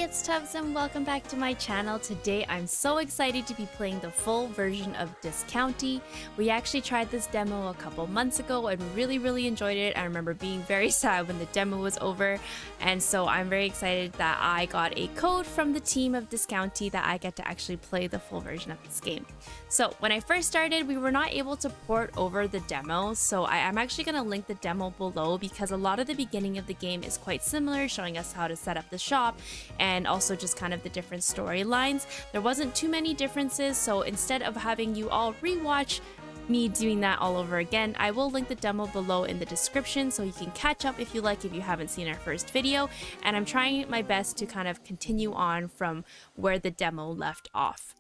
Hey, it's Tubbs and welcome back to my channel. Today I'm so excited to be playing the full version of Discounty. We actually tried this demo a couple months ago and really enjoyed it. I remember being very sad when the demo was over, and so I'm very excited that I got a code from the team of Discounty that I get to actually play the full version of this game. So when I first started, we were not able to port over the demo, so I'm actually going to link the demo below because a lot of the beginning of the game is quite similar, showing us how to set up the shop and also just kind of the different storylines. There wasn't too many differences, so instead of having you all rewatch me doing that all over again, I will link the demo below in the description so you can catch up if you like, if you haven't seen our first video. And I'm trying my best to kind of continue on from where the demo left off.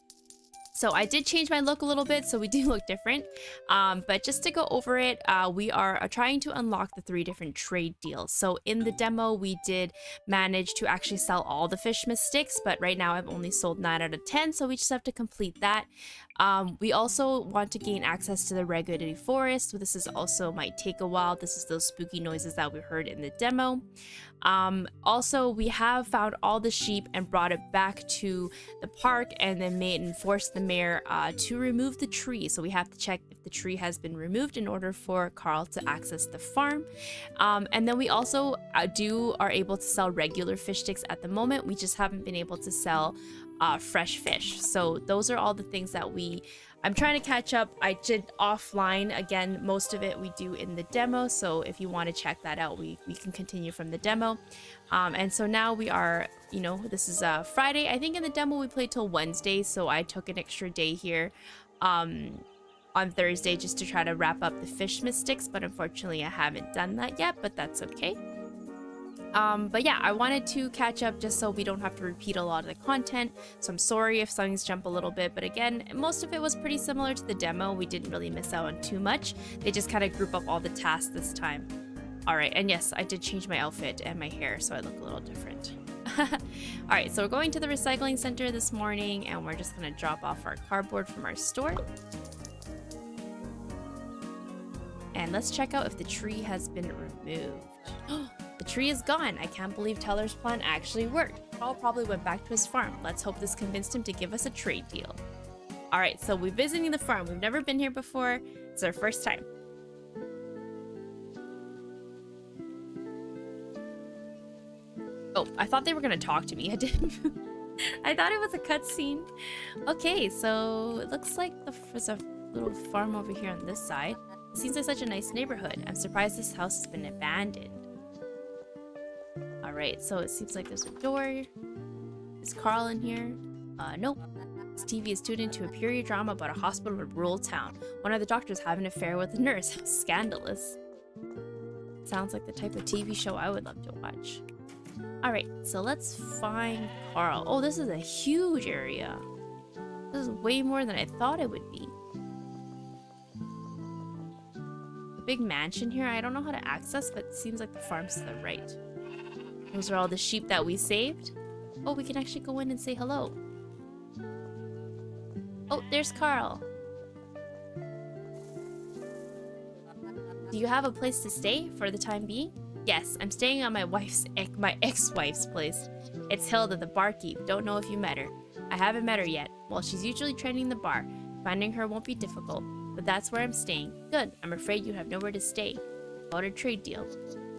So I did change my look a little bit, so we do look different. But just to go over it, we are trying to unlock the 3 different trade deals. So in the demo, we did manage to actually sell all the fisherman sticks, but right now I've only sold 9 out of 10, so we just have to complete that. We also want to gain access to the regulated forest. So this is also might take a while. This is those spooky noises that we heard in the demo. Also, we have found all the sheep and brought it back to the park and then forced the mayor to remove the tree. So we have to check if the tree has been removed in order for Carl to access the farm. And then we also are able to sell regular fish sticks at the moment. We just haven't been able to sell fresh fish. So those are all the things that I'm trying to catch up. I did offline. Again, most of it we do in the demo, so if you want to check that out, we can continue from the demo. And so now we are, this is Friday. I think in the demo we played till Wednesday, so I took an extra day here on Thursday just to try to wrap up the fish mystics, but unfortunately I haven't done that yet, but that's okay. But yeah, I wanted to catch up just so we don't have to repeat a lot of the content. So I'm sorry if things jump a little bit, but again, most of it was pretty similar to the demo. We didn't really miss out on too much. They just kind of group up all the tasks this time. All right, and yes, I did change my outfit and my hair, so I look a little different. All right, so we're going to the recycling center this morning, and we're just gonna drop off our cardboard from our store. And let's check out if the tree has been removed. The tree is gone. I can't believe Teller's plan actually worked. Carl probably went back to his farm. Let's hope this convinced him to give us a trade deal. All right, so we're visiting the farm. We've never been here before. It's our first time. Oh, I thought they were gonna talk to me. I didn't. I thought it was a cutscene. Okay, so it looks like there's a little farm over here on this side. It seems like such a nice neighborhood. I'm surprised this house has been abandoned. Alright, so it seems like there's a door. Is Carl in here? Nope. This TV is tuned into a period drama about a hospital in a rural town. One of the doctors having an affair with a nurse. How scandalous. Sounds like the type of TV show I would love to watch. Alright, so let's find Carl. Oh, this is a huge area. This is way more than I thought it would be. A big mansion here. I don't know how to access, but it seems like the farm's to the right. Those are all the sheep that we saved. Oh, we can actually go in and say hello. Oh, there's Carl. Do you have a place to stay for the time being? Yes, I'm staying on my ex-wife's place. It's Hilda, the barkeep. Don't know if you met her. I haven't met her yet. Well, she's usually training the bar. Finding her won't be difficult, but that's where I'm staying. Good. I'm afraid you have nowhere to stay. About a trade deal.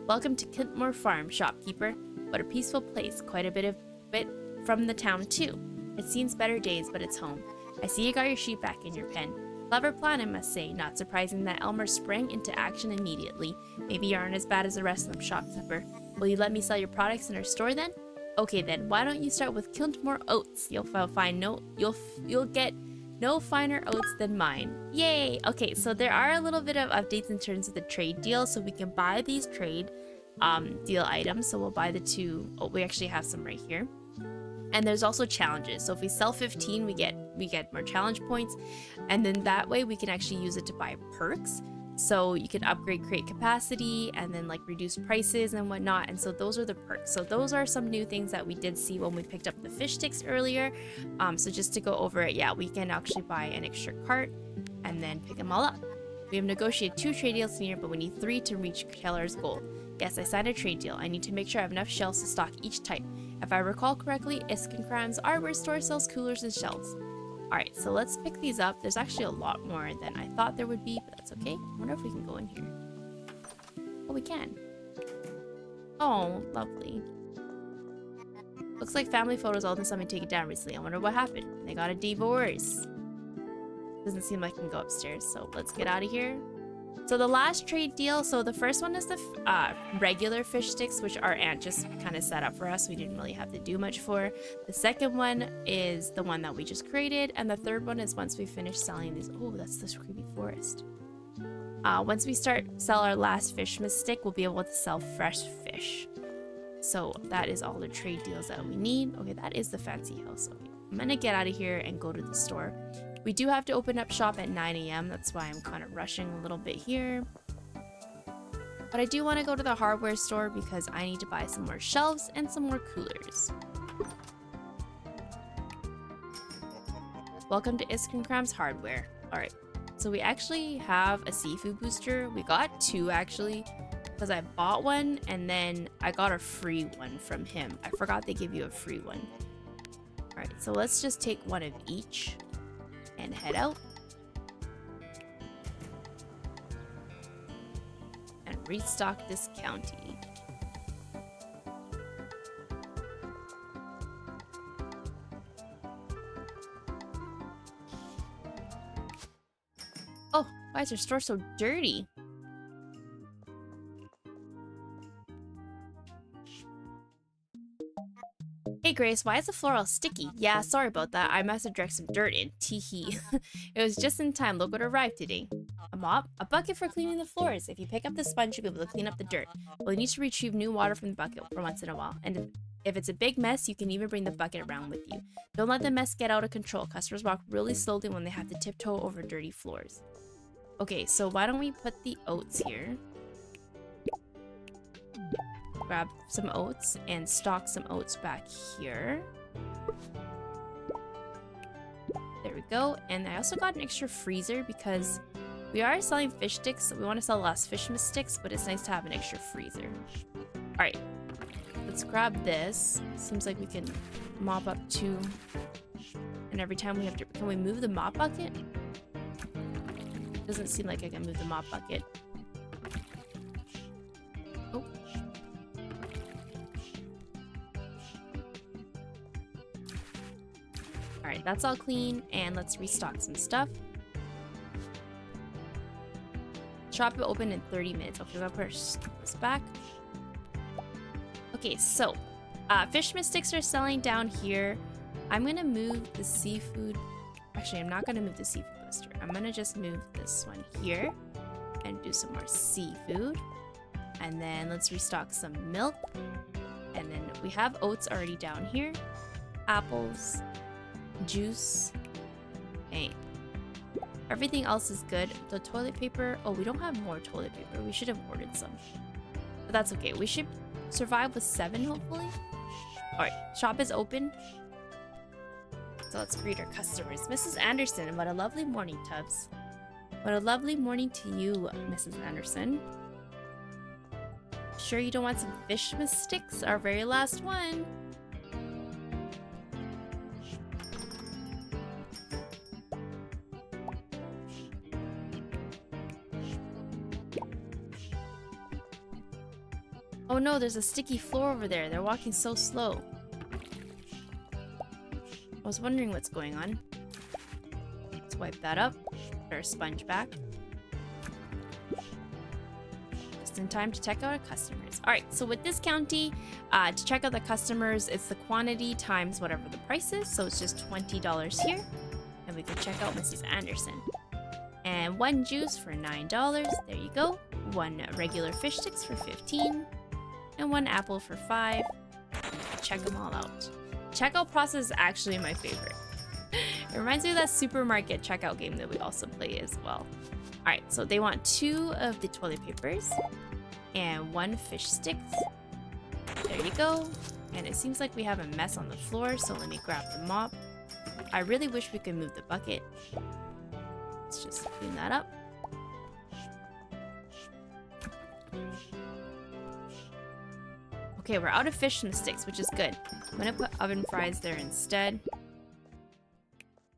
Welcome to Kintmore Farm, shopkeeper. What a peaceful place, quite a bit from the town too. It's seen better days, but it's home. I see you got your sheep back in your pen. Clever plan, I must say. Not surprising that Elmer sprang into action immediately. Maybe you aren't as bad as the rest of them, shopkeeper. Will you let me sell your products in our store then? Okay then, why don't you start with Kintmore oats? You'll get no finer oats than mine. Yay! Okay, so there are a little bit of updates in terms of the trade deal, so we can buy these trade deal items. So we'll buy the 2. Oh, we actually have some right here. And there's also challenges. So if we sell 15, we get more challenge points, and then that way we can actually use it to buy perks. So you can upgrade crate capacity and then like reduce prices and whatnot. And so those are the perks. So those are some new things that we did see when we picked up the fish sticks earlier. So just to go over it, yeah, we can actually buy an extra cart and then pick them all up. We have negotiated 2 trade deals here, but we need 3 to reach Keller's goal. Yes, I signed a trade deal. I need to make sure I have enough shelves to stock each type. If I recall correctly, Iskinkram's hardware store sells coolers and shelves. Alright, so let's pick these up. There's actually a lot more than I thought there would be, but that's okay. I wonder if we can go in here. Oh, we can. Oh, lovely. Looks like family photos all of a sudden taken down recently. I wonder what happened. They got a divorce. Doesn't seem like I can go upstairs, so let's get out of here. So the last trade deal, so the first one is the regular fish sticks, which our aunt just kind of set up for us. We didn't really have to do much for. The second one is the one that we just created, and the third one is once we finish selling these. Oh, that's this creepy forest. Once we sell our last fisherman stick, we'll be able to sell fresh fish. So that is all the trade deals that we need. Okay, that is the fancy house. Okay, I'm gonna get out of here and go to the store. We do have to open up shop at 9 a.m. That's why I'm kind of rushing a little bit here. But I do want to go to the hardware store because I need to buy some more shelves and some more coolers. Welcome to Iskinkram's hardware. Alright, so we actually have a seafood booster. We got two actually, because I bought one and then I got a free one from him. I forgot they give you a free one. Alright, so let's just take one of each and head out and restock this county. Oh, why is your store so dirty? Hey Grace, why is the floor all sticky? Yeah, sorry about that. I must have dragged some dirt in. Teehee. It was just in time. Look what arrived today. A mop? A bucket for cleaning the floors. If you pick up the sponge, you'll be able to clean up the dirt. Well, you need to retrieve new water from the bucket for once in a while. And if it's a big mess, you can even bring the bucket around with you. Don't let the mess get out of control. Customers walk really slowly when they have to tiptoe over dirty floors. Okay, so why don't we put the oats here? Grab some oats and stock some oats back here. There we go. And I also got an extra freezer because we are selling fish sticks. So we want to sell less fisherman sticks, but it's nice to have an extra freezer. All right, let's grab this. Seems like we can mop up two. And every time we have to, can we move the mop bucket? Doesn't seem like I can move the mop bucket. Oh. Alright, that's all clean, and let's restock some stuff. Shop will open in 30 minutes. Okay, we're gonna put this back. Okay, so fisherman sticks are selling down here. I'm gonna move the seafood. Actually, I'm not gonna move the seafood booster. I'm gonna just move this one here and do some more seafood. And then let's restock some milk. And then we have oats already down here. Apples. Juice. Hey. Everything else is good. The toilet paper. Oh, we don't have more toilet paper. We should have ordered some. But that's okay. We should survive with 7, hopefully. Alright, shop is open. So let's greet our customers. Mrs. Anderson, what a lovely morning, Tubbs. What a lovely morning to you, Mrs. Anderson. Sure you don't want some fisherman sticks? Our very last one. Oh no, there's a sticky floor over there. They're walking so slow. I was wondering what's going on. Let's wipe that up. Put our sponge back. Just in time to check out our customers. Alright, so with this county, to check out the customers, it's the quantity times whatever the price is. So it's just $20 here. And we can check out Mrs. Anderson. And 1 juice for $9. There you go. 1 regular fish sticks for $15. And 1 apple for $5. Check them all out. Checkout process is actually my favorite. It reminds me of that supermarket checkout game that we also play as well. Alright, so they want 2 of the toilet papers and 1 fish sticks. There you go. And it seems like we have a mess on the floor, so let me grab the mop. I really wish we could move the bucket. Let's just clean that up. Okay, we're out of fish from the sticks, which is good. I'm gonna put oven fries there instead.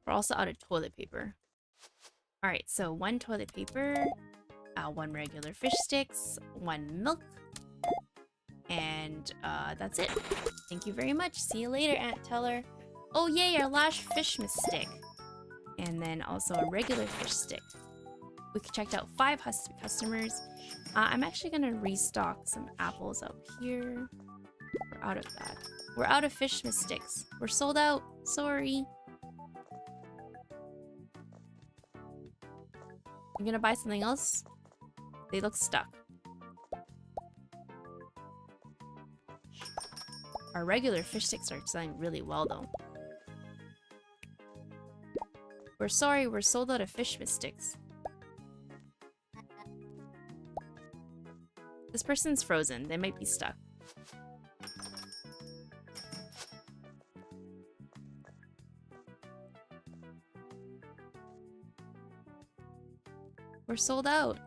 We're also out of toilet paper. Alright, so 1 toilet paper, 1 regular fish sticks, 1 milk, and that's it. Thank you very much. See you later, Aunt Teller. Oh yay, our last fish stick. And then also a regular fish stick. We checked out 5 customers. I'm actually gonna restock some apples up here. We're out of that. We're out of fish sticks. We're sold out. Sorry. I'm gonna buy something else. They look stuck. Our regular fish sticks are selling really well though. We're sorry, we're sold out of fish sticks. This person's frozen. They might be stuck. We're sold out.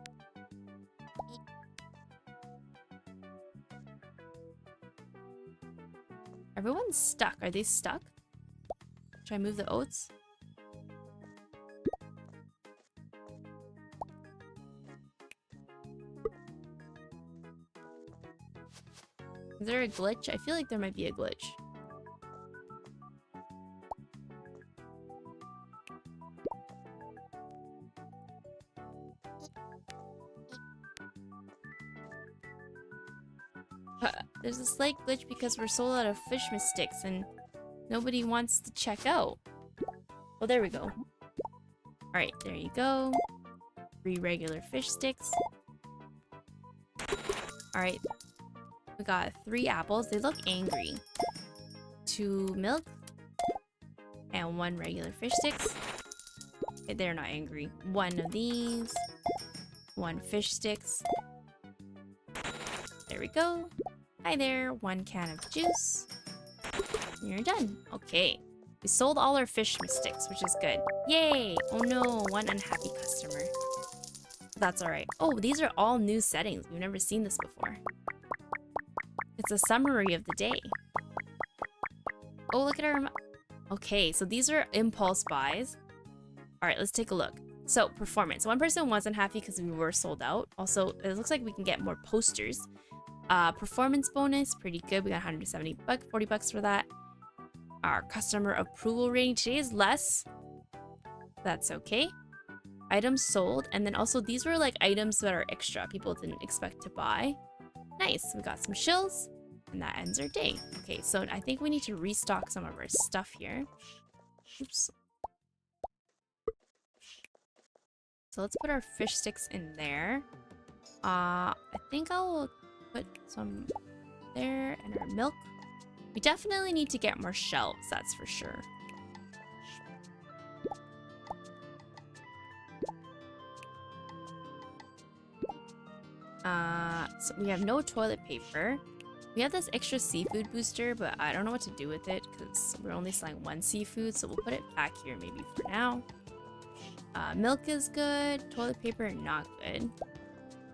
Everyone's stuck. Are they stuck? Should I move the oats? Is there a glitch? I feel like there might be a glitch. There's a slight glitch because we're sold out of fish sticks and nobody wants to check out. Well, there we go. Alright, there you go. 3 regular fish sticks. Alright. We got 3 apples. They look angry. 2 milk. And 1 regular fish sticks. Okay, they're not angry. 1 of these. 1 fish sticks. There we go. Hi there. 1 can of juice. And you're done. Okay. We sold all our fish sticks, which is good. Yay! Oh no, 1 unhappy customer. That's alright. Oh, these are all new settings. We've never seen this before. It's a summary of the day. Oh, look at our... Okay, so these are impulse buys. Alright, let's take a look. So, performance. 1 person wasn't happy because we were sold out. Also, it looks like we can get more posters. Performance bonus, pretty good. We got 170 bucks, 40 bucks for that. Our customer approval rating today is less. That's okay. Items sold, and then also these were like items that are extra. People didn't expect to buy. Nice. We got some shills, and that ends our day. Okay, so I think we need to restock some of our stuff here. Oops. So let's put our fish sticks in there. I think I'll put some there and our milk. We definitely need to get more shelves, that's for sure. So we have no toilet paper. We have this extra seafood booster, but I don't know what to do with it because we're only selling 1 seafood, so we'll put it back here maybe for now. Milk is good. Toilet paper, not good.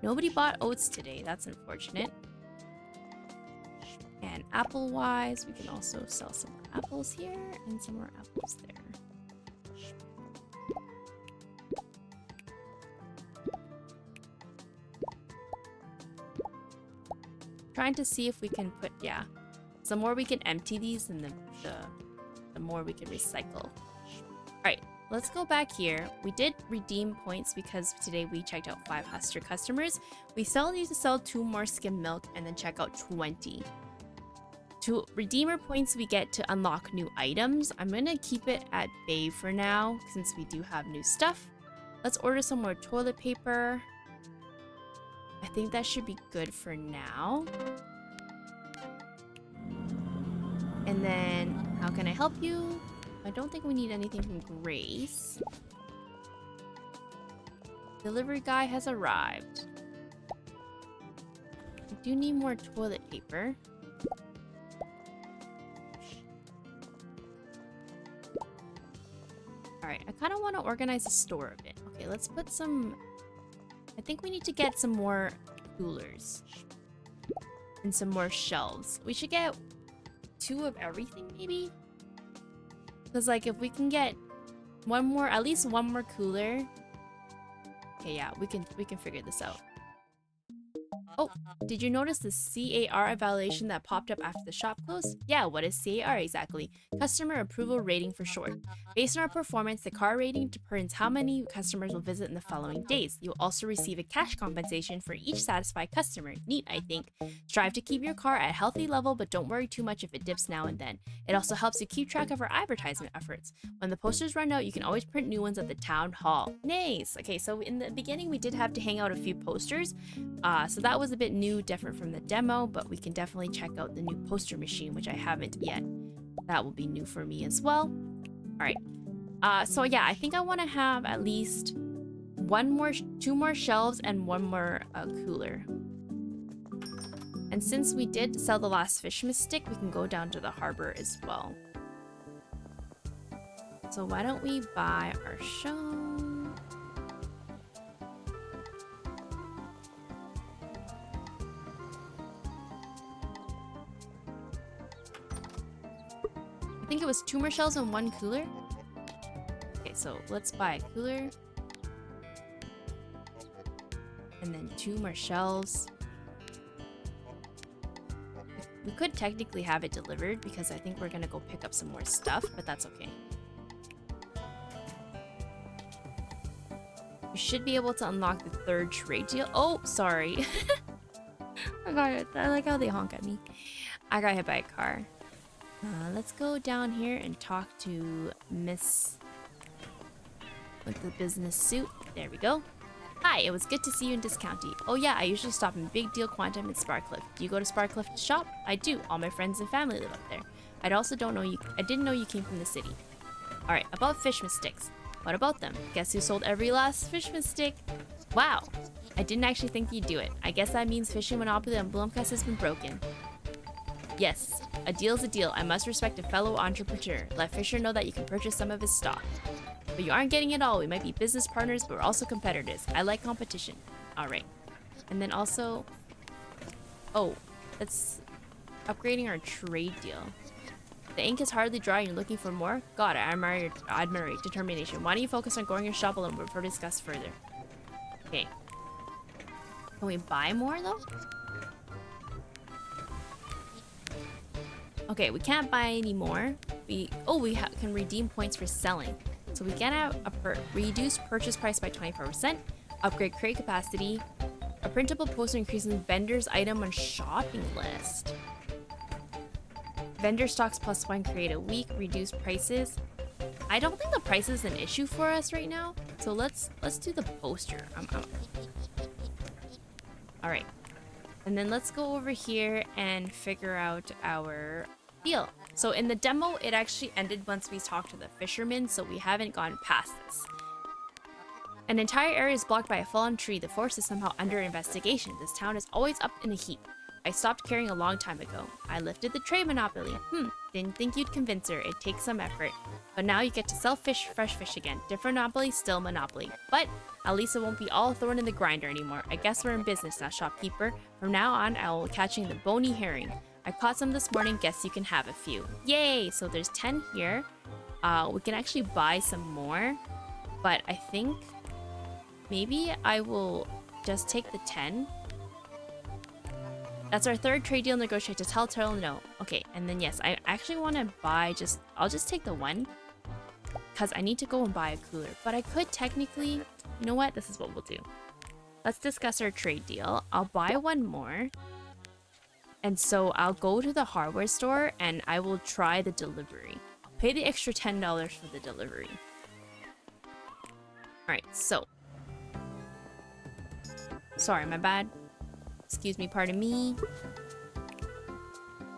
Nobody bought oats today. That's unfortunate. And apple-wise, we can also sell some more apples here and some more apples there. Trying to see if we can put, yeah. The more we can empty these, and the more we can recycle. Alright, let's go back here. We did redeem points because today we checked out 5 Huster customers. We still need to sell 2 more skim milk and then check out 20. To redeemer points we get to unlock new items. I'm gonna keep it at bay for now since we do have new stuff. Let's order some more toilet paper. I think that should be good for now. And then, how can I help you? I don't think we need anything from Grace. Delivery guy has arrived. I do need more toilet paper. Alright, I kind of want to organize the store a bit. Okay, let's put some... I think we need to get some more coolers. and some more shelves. We should get 2 of everything, maybe? Because, like, if we can get one more, at least one more cooler. Okay, yeah, we can figure this out. Oh, did you notice the CAR evaluation that popped up after the shop closed? Yeah, what is CAR exactly? Customer Approval Rating for short. Based on our performance, the CAR rating determines how many customers will visit in the following days. You'll also receive a cash compensation for each satisfied customer. Neat, I think. Strive to keep your car at a healthy level, but don't worry too much if it dips now and then. It also helps you keep track of our advertisement efforts. When the posters run out, you can always print new ones at the town hall. Nice! Okay, so in the beginning, we did have to hang out a few posters. So that was a bit new, different from the demo, but we can definitely check out the new poster machine, which I haven't yet. That will be new for me as well. All right. So yeah, I think I want to have at least 2 more shelves and 1 more cooler. And since we did sell the last fisherman stick, we can go down to the harbor as well. So why don't we buy our show? I think it was 2 more shelves and 1 cooler. Okay, so let's buy a cooler. And then 2 more shelves. We could technically have it delivered because I think we're gonna go pick up some more stuff, but that's okay. We should be able to unlock the 3rd trade deal. Oh, sorry. I got it. I like how they honk at me. I got hit by a car. Let's go down here and talk to Miss with the business suit. There we go. Hi, it was good to see you in Discounty. Oh yeah, I usually stop in Big Deal Quantum in Sparcliffe. Do you go to Sparcliffe to shop? I do. All my friends and family live up there. I didn't know you came from the city. Alright, about fisherman sticks. What about them? Guess who sold every last fisherman stick? Wow. I didn't actually think you'd do it. I guess that means fishing monopoly on Blomkast has been broken. Yes, a deal's a deal. I must respect a fellow entrepreneur. Let Fisher know that you can purchase some of his stock. But you aren't getting it all. We might be business partners, but we're also competitors. I like competition. Alright. And then also... Oh, that's upgrading our trade deal. The ink is hardly dry and you're looking for more? God, I admire your determination. Why don't you focus on growing your shop and we'll discuss further. Okay. Can we buy more though? Okay, we can't buy any more. We can redeem points for selling. So we get a reduced purchase price by 24%, upgrade crate capacity, a printable poster increases vendor's item on shopping list. Vendor stocks +1 create a week, reduced prices. I don't think the price is an issue for us right now. So let's do the poster. All right. And then let's go over here and figure out our deal. So in the demo, it actually ended once we talked to the fisherman, so we haven't gone past this. An entire area is blocked by a fallen tree. The forest is somehow under investigation. This town is always up in a heap. I stopped caring a long time ago. I lifted the trade monopoly. Didn't think you'd convince her. It takes some effort. But now you get to sell fresh fish again. Different monopoly, still monopoly. But at least it won't be all thrown in the grinder anymore. I guess we're in business now, shopkeeper. From now on, I will be catching the bony herring. I caught some this morning. Guess you can have a few. Yay! So there's 10 here. We can actually buy some more. But I think maybe I will just take the 10. That's our 3rd trade deal. Negotiate to tell Turtle no. Okay, and then yes, I actually want to buy I'll just take the 1. Because I need to go and buy a cooler. But I could technically... You know what? This is what we'll do. Let's discuss our trade deal. I'll buy 1 more. And so I'll go to the hardware store and I will try the delivery. I'll pay the extra $10 for the delivery. Alright, so. Sorry, my bad. Excuse me, pardon me.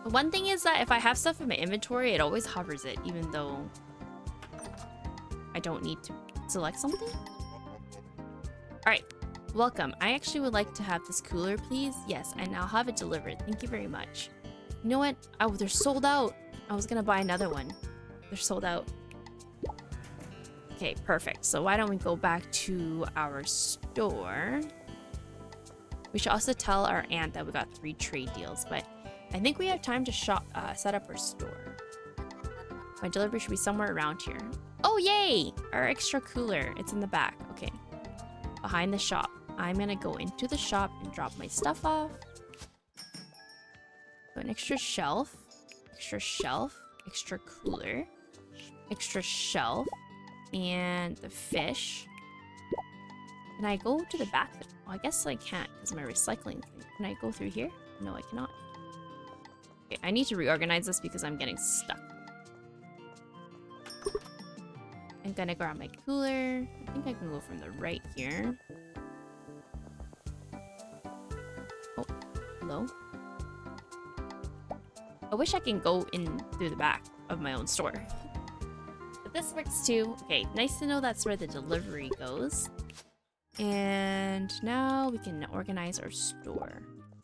The one thing is that if I have stuff in my inventory, it always hovers it, even though I don't need to select something. Alright, welcome. I actually would like to have this cooler, please. Yes, and I'll have it delivered. Thank you very much. You know what? Oh, they're sold out. I was gonna buy another one. They're sold out. Okay, perfect. So why don't we go back to our store? We should also tell our aunt that we got 3 trade deals, but I think we have time to set up our store. My delivery should be somewhere around here. Oh, yay! Our extra cooler. It's in the back. Okay. Behind the shop. I'm gonna go into the shop and drop my stuff off. So an extra shelf, extra cooler, extra shelf, and the fish. Can I go to the back? Well, I guess I can't because my recycling thing. Can I go through here? No, I cannot. Okay, I need to reorganize this because I'm getting stuck. I'm gonna grab my cooler. I think I can go from the right here. Oh, hello. I wish I can go in through the back of my own store. But this works too. Okay, nice to know that's where the delivery goes. And now we can organize our store.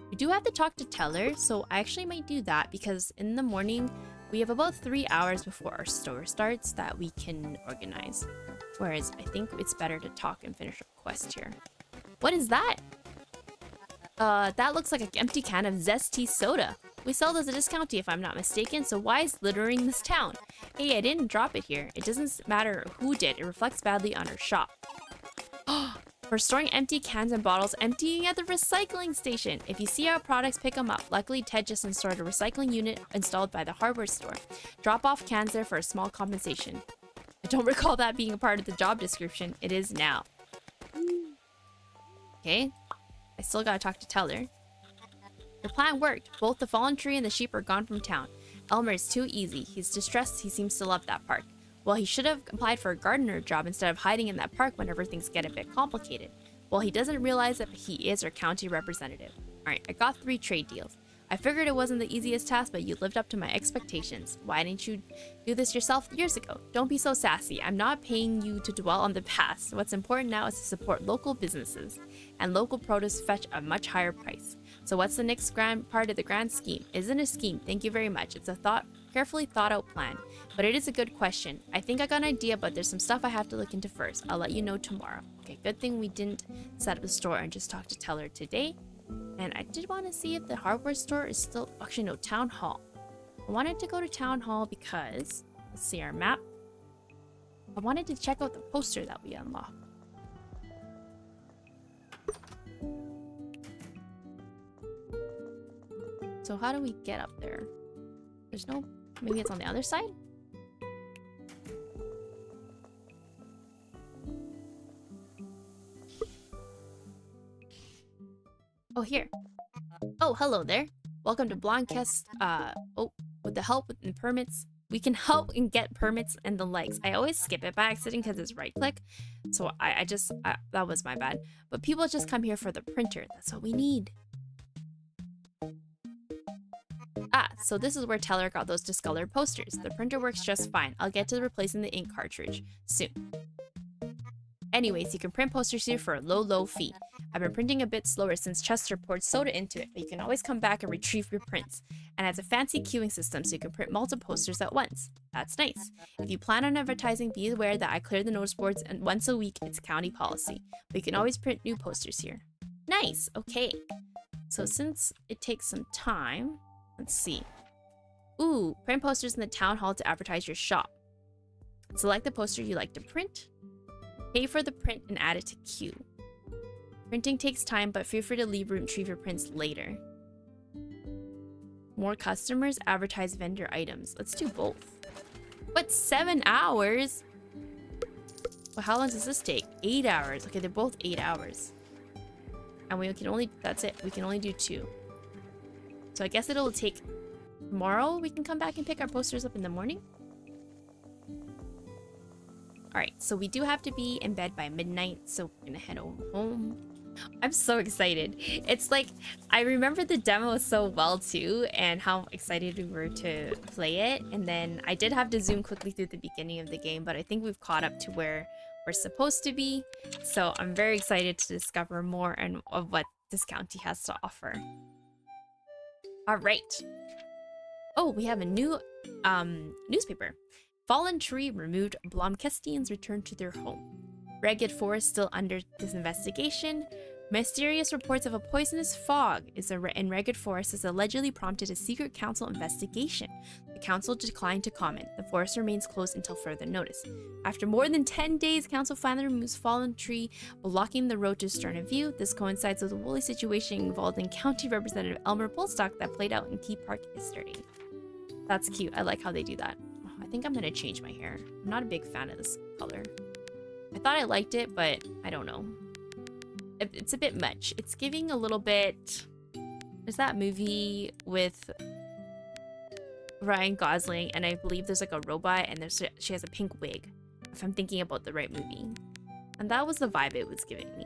We do have to talk to Teller, so I actually might do that because in the morning, we have about 3 hours before our store starts that we can organize. Whereas I think it's better to talk and finish a quest here. What is that? That looks like an empty can of zesty soda. We sell those at a discount if I'm not mistaken, so why is littering this town? Hey, I didn't drop it here. It doesn't matter who did. It reflects badly on our shop. For storing empty cans and bottles emptying at the recycling station. If you see our products, pick them up. Luckily, Ted just installed a recycling unit installed by the hardware store. Drop off cans there for a small compensation. I don't recall that being a part of the job description. It is now. Okay. I still gotta talk to Teller. Your plan worked. Both the fallen tree and the sheep are gone from town. Elmer is too easy. He's distressed. He seems to love that park. Well, he should have applied for a gardener job instead of hiding in that park whenever things get a bit complicated. Well, he doesn't realize that he is our county representative. Alright, I got 3 trade deals. I figured it wasn't the easiest task, but you lived up to my expectations. Why didn't you do this yourself years ago? Don't be so sassy. I'm not paying you to dwell on the past. What's important now is to support local businesses, and local produce fetch a much higher price. So what's the next grand part of the grand scheme? Isn't a scheme. Thank you very much. It's a carefully thought out plan. But it is a good question. I think I got an idea, but there's some stuff I have to look into first. I'll let you know tomorrow. Okay, good thing we didn't set up a store and just talk to Teller today. And I did want to see if the hardware store is still... Actually, no, Town Hall. I wanted to go to Town Hall because... Let's see our map. I wanted to check out the poster that we unlocked. So how do we get up there? There's no... Maybe it's on the other side? Oh, here. Oh, hello there. Welcome to Blancast. With the help and permits, we can help and get permits and the likes. I always skip it by accident because it's right click. So that was my bad. But people just come here for the printer. That's what we need. So this is where Teller got those discolored posters. The printer works just fine. I'll get to replacing the ink cartridge soon. Anyways, you can print posters here for a low fee. I've been printing a bit slower since Chester poured soda into it, but you can always come back and retrieve your prints. And has a fancy queuing system so you can print multiple posters at once. That's nice. If you plan on advertising, be aware that I clear the notice boards and once a week. It's county policy. But you can always print new posters here. Nice, okay. So since it takes some time, let's see. Ooh, print posters in the town hall to advertise your shop. Select the poster you like to print. Pay for the print and add it to queue. Printing takes time, but feel free to leave room and retrieve your prints later. More customers, advertise vendor items. Let's do both. What, 7 hours? Well, how long does this take? 8 hours. Okay, they're both 8 hours. And we can only, that's it. We can only do 2. So I guess it'll take tomorrow. We can come back and pick our posters up in the morning. Alright, so we do have to be in bed by midnight, so we're gonna head home. I'm so excited. It's like, I remember the demo so well too, and how excited we were to play it. And then I did have to zoom quickly through the beginning of the game, but I think we've caught up to where we're supposed to be. So I'm very excited to discover more and of what this county has to offer. Alright. Oh, we have a new newspaper. Fallen tree removed. Blomkestians returned to their home. Ragged forest still under this investigation. Mysterious reports of a poisonous fog in Ragged Forest has allegedly prompted a secret council investigation. The council declined to comment. The forest remains closed until further notice. After more than 10 days, council finally removes fallen tree, blocking the road to Sterna View. This coincides with a woolly situation involved in County Representative Elmer Polstock that played out in Key Park yesterday. That's cute. I like how they do that. Oh, I think I'm gonna change my hair. I'm not a big fan of this color. I thought I liked it, but I don't know. It's a bit much. It's giving a little bit... There's that movie with Ryan Gosling, and I believe there's like a robot, and she has a pink wig, if I'm thinking about the right movie. And that was the vibe it was giving me.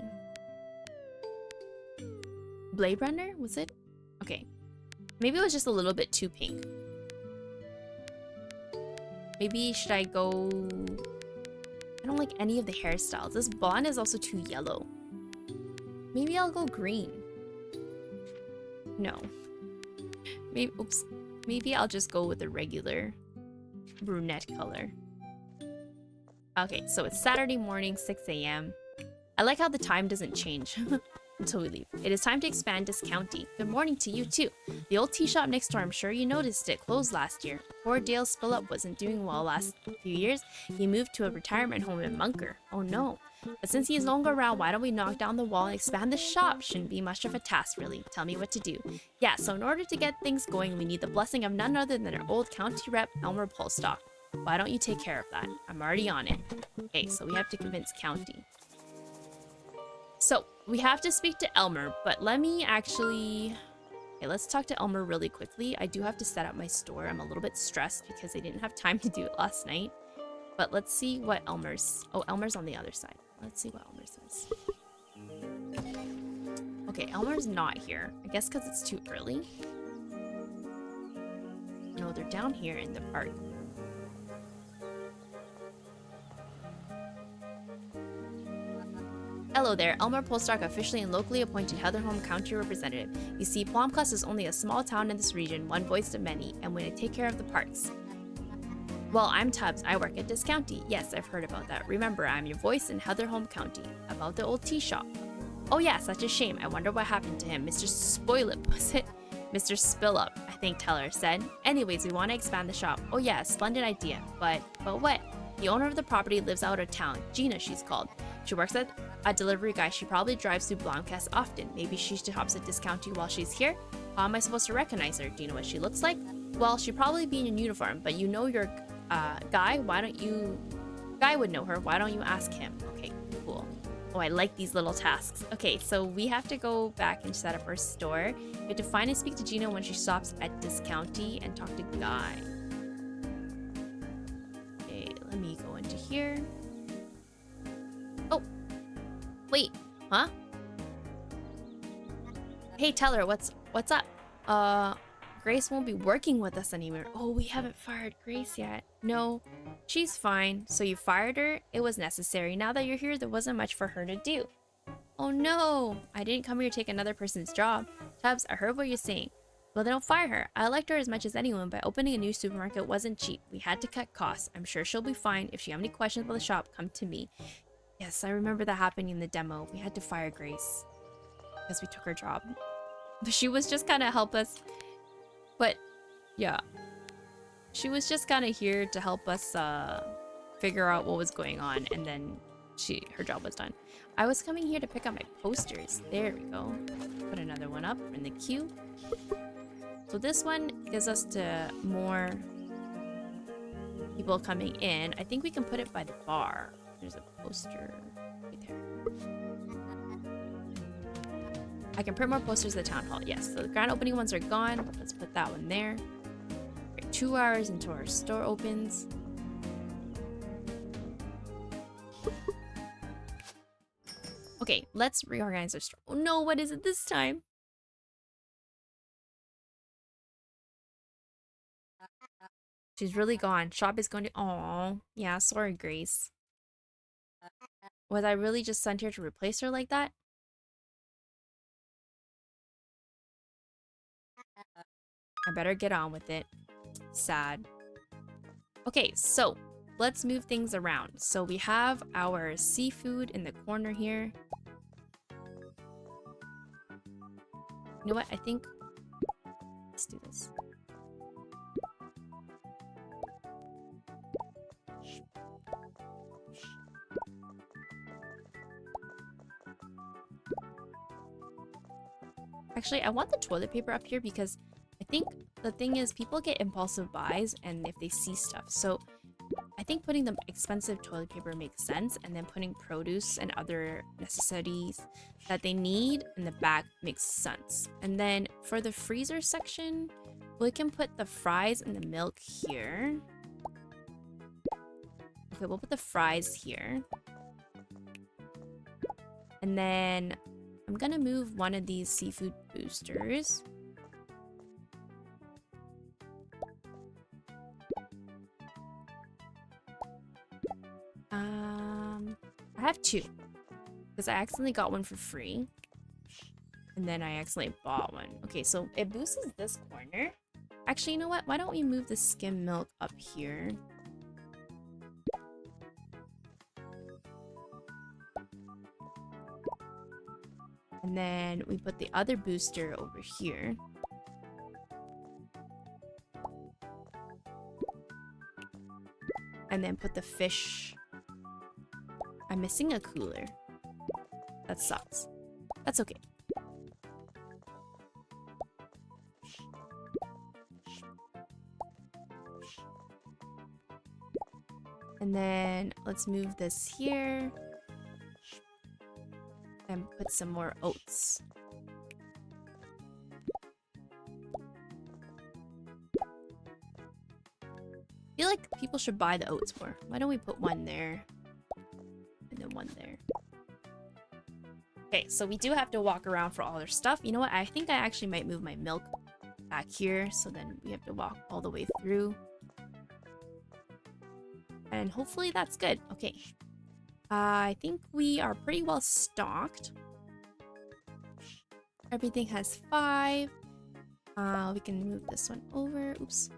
Blade Runner? Was it? Okay. Maybe it was just a little bit too pink. Maybe should I go... I don't like any of the hairstyles. This blonde is also too yellow. Maybe I'll go green. No. Maybe, oops. Maybe I'll just go with the regular brunette color. Okay, so it's Saturday morning, 6 a.m. I like how the time doesn't change until we leave. It is time to expand this county. Good morning to you too. The old tea shop next door, I'm sure you noticed it, closed last year. Poor Dale Spillup wasn't doing well last few years. He moved to a retirement home in Munker. Oh no. But since he is no longer around, why don't we knock down the wall and expand the shop? Shouldn't be much of a task, really. Tell me what to do. Yeah, so in order to get things going, we need the blessing of none other than our old county rep, Elmer Polstock. Why don't you take care of that? I'm already on it. Okay, so we have to convince County. So, we have to speak to Elmer, but let me actually... Okay, let's talk to Elmer really quickly. I do have to set up my store. I'm a little bit stressed because I didn't have time to do it last night. But let's see what Elmer's... Oh, Elmer's on the other side. Let's see what Elmer says. Okay, Elmer's not here. I guess because it's too early. No, they're down here in the park. Hello there, Elmer Polstock, officially and locally appointed Heatherholm County Representative. You see, Plomcus is only a small town in this region, one voice to many, and we take care of the parks. Well, I'm Tubbs. I work at this county. Yes, I've heard about that. Remember, I'm your voice in Heatherholm County. About the old tea shop. Oh yeah, such a shame. I wonder what happened to him. Mr. Spoilup, was it? Mr. Spillup, I think Teller said. Anyways, we want to expand the shop. Oh yeah, splendid idea. But what? The owner of the property lives out of town. Gina, she's called. She works at a delivery guy. She probably drives through Blomcast often. Maybe she shops at Discounty while she's here. How am I supposed to recognize her? Do you know what she looks like? Well, she'd probably be in uniform, but you know your guy. Why don't you... Guy would know her. Why don't you ask him? Okay, cool. Oh, I like these little tasks. Okay, so we have to go back and set up our store. We have to find and speak to Gina when she stops at Discounty and talk to Guy. Okay, let me go into here. Oh, wait, huh? Hey, Teller, what's up? Grace won't be working with us anymore. Oh, we haven't fired Grace yet. No, she's fine. So you fired her? It was necessary. Now that you're here, there wasn't much for her to do. Oh no, I didn't come here to take another person's job. Tubbs, I heard what you're saying. Well, then don't fire her. I liked her as much as anyone, but opening a new supermarket wasn't cheap. We had to cut costs. I'm sure she'll be fine. If you have any questions about the shop, come to me. Yes, I remember that happening in the demo. We had to fire Grace because we took her job. But she was just kind of help us. But yeah, she was just kind of here to help us figure out what was going on, and then her job was done. I was coming here to pick up my posters. There we go. Put another one up in the queue. So this one gives us to more people coming in. I think we can put it by the bar. There's a poster right there. I can print more posters at the town hall. Yes, so the grand opening ones are gone. Let's put that one there. We're 2 hours until our store opens. Okay, let's reorganize our store. Oh no, what is it this time? She's really gone. Shop is going to... Aww. Yeah, sorry, Grace. Was I really just sent here to replace her like that? I better get on with it. Sad. Okay, so let's move things around. So we have our seafood in the corner here. You know what? I think let's do this. Actually, I want the toilet paper up here because I think the thing is people get impulsive buys and if they see stuff. So I think putting the expensive toilet paper makes sense, and then putting produce and other necessities that they need in the back makes sense. And then for the freezer section, we can put the fries and the milk here. Okay, we'll put the fries here. And then I'm gonna move one of these seafood boosters. I have two because I accidentally got one for free and then I accidentally bought one. Okay, so it boosts this corner. Actually, you know what? Why don't we move the skim milk up here? And then we put the other booster over here. And then put the fish. I'm missing a cooler. That sucks. That's okay. And then let's move this here. And put some more oats. I feel like people should buy the oats more. Why don't we put one there? And then one there. Okay, so we do have to walk around for all our stuff. You know what? I think I actually might move my milk back here. So then we have to walk all the way through. And hopefully that's good. Okay. I think we are pretty well stocked. Everything has 5. We can move this one over. Oops.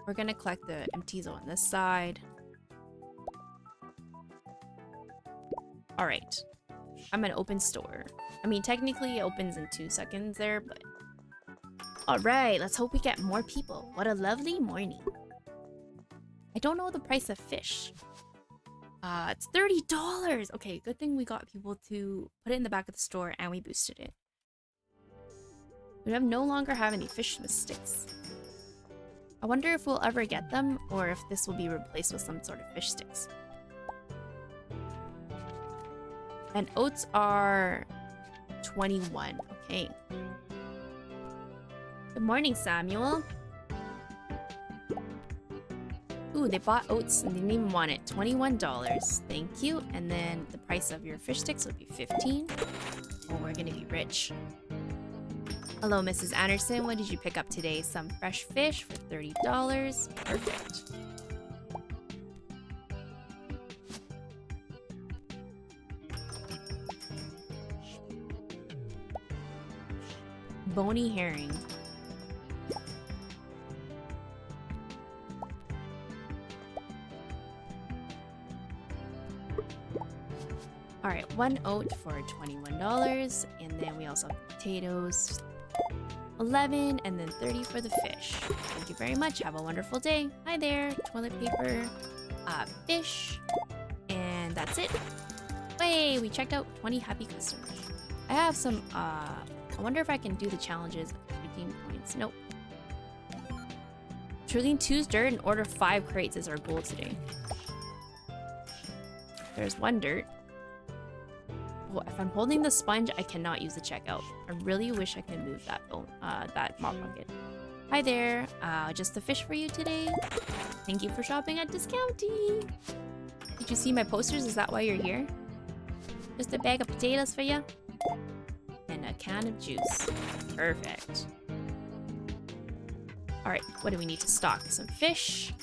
We're gonna collect the empties on this side. Alright. I'm gonna open store. I mean, technically it opens in 2 seconds there, but... Alright, let's hope we get more people. What a lovely morning. I don't know the price of fish. It's $30! Okay, good thing we got people to put it in the back of the store and we boosted it. We no longer have any fish sticks. I wonder if we'll ever get them or if this will be replaced with some sort of fish sticks. And oats are 21. Okay. Good morning, Samuel. Ooh, they bought oats and they didn't even want it. $21. Thank you. And then the price of your fish sticks would be 15. Oh, we're gonna be rich. Hello, Mrs. Anderson. What did you pick up today? Some fresh fish for $30. Perfect. Bony herring. Alright, 1 oat for $21. And then we also have potatoes. 11 and then 30 for the fish. Thank you very much. Have a wonderful day. Hi there. Toilet paper, fish, and that's it. Hey, we checked out 20 happy customers. I have some, I wonder if I can do the challenges. 15 points. Nope. Trillion 2's dirt and order 5 crates is our goal today. There's 1 dirt. Oh, if I'm holding the sponge, I cannot use the checkout. I really wish I could move that that mop bucket. Hi there. Just the fish for you today. Thank you for shopping at Discounty. Did you see my posters? Is that why you're here? Just a bag of potatoes for you. And a can of juice. Perfect. Alright, what do we need to stock? Some fish.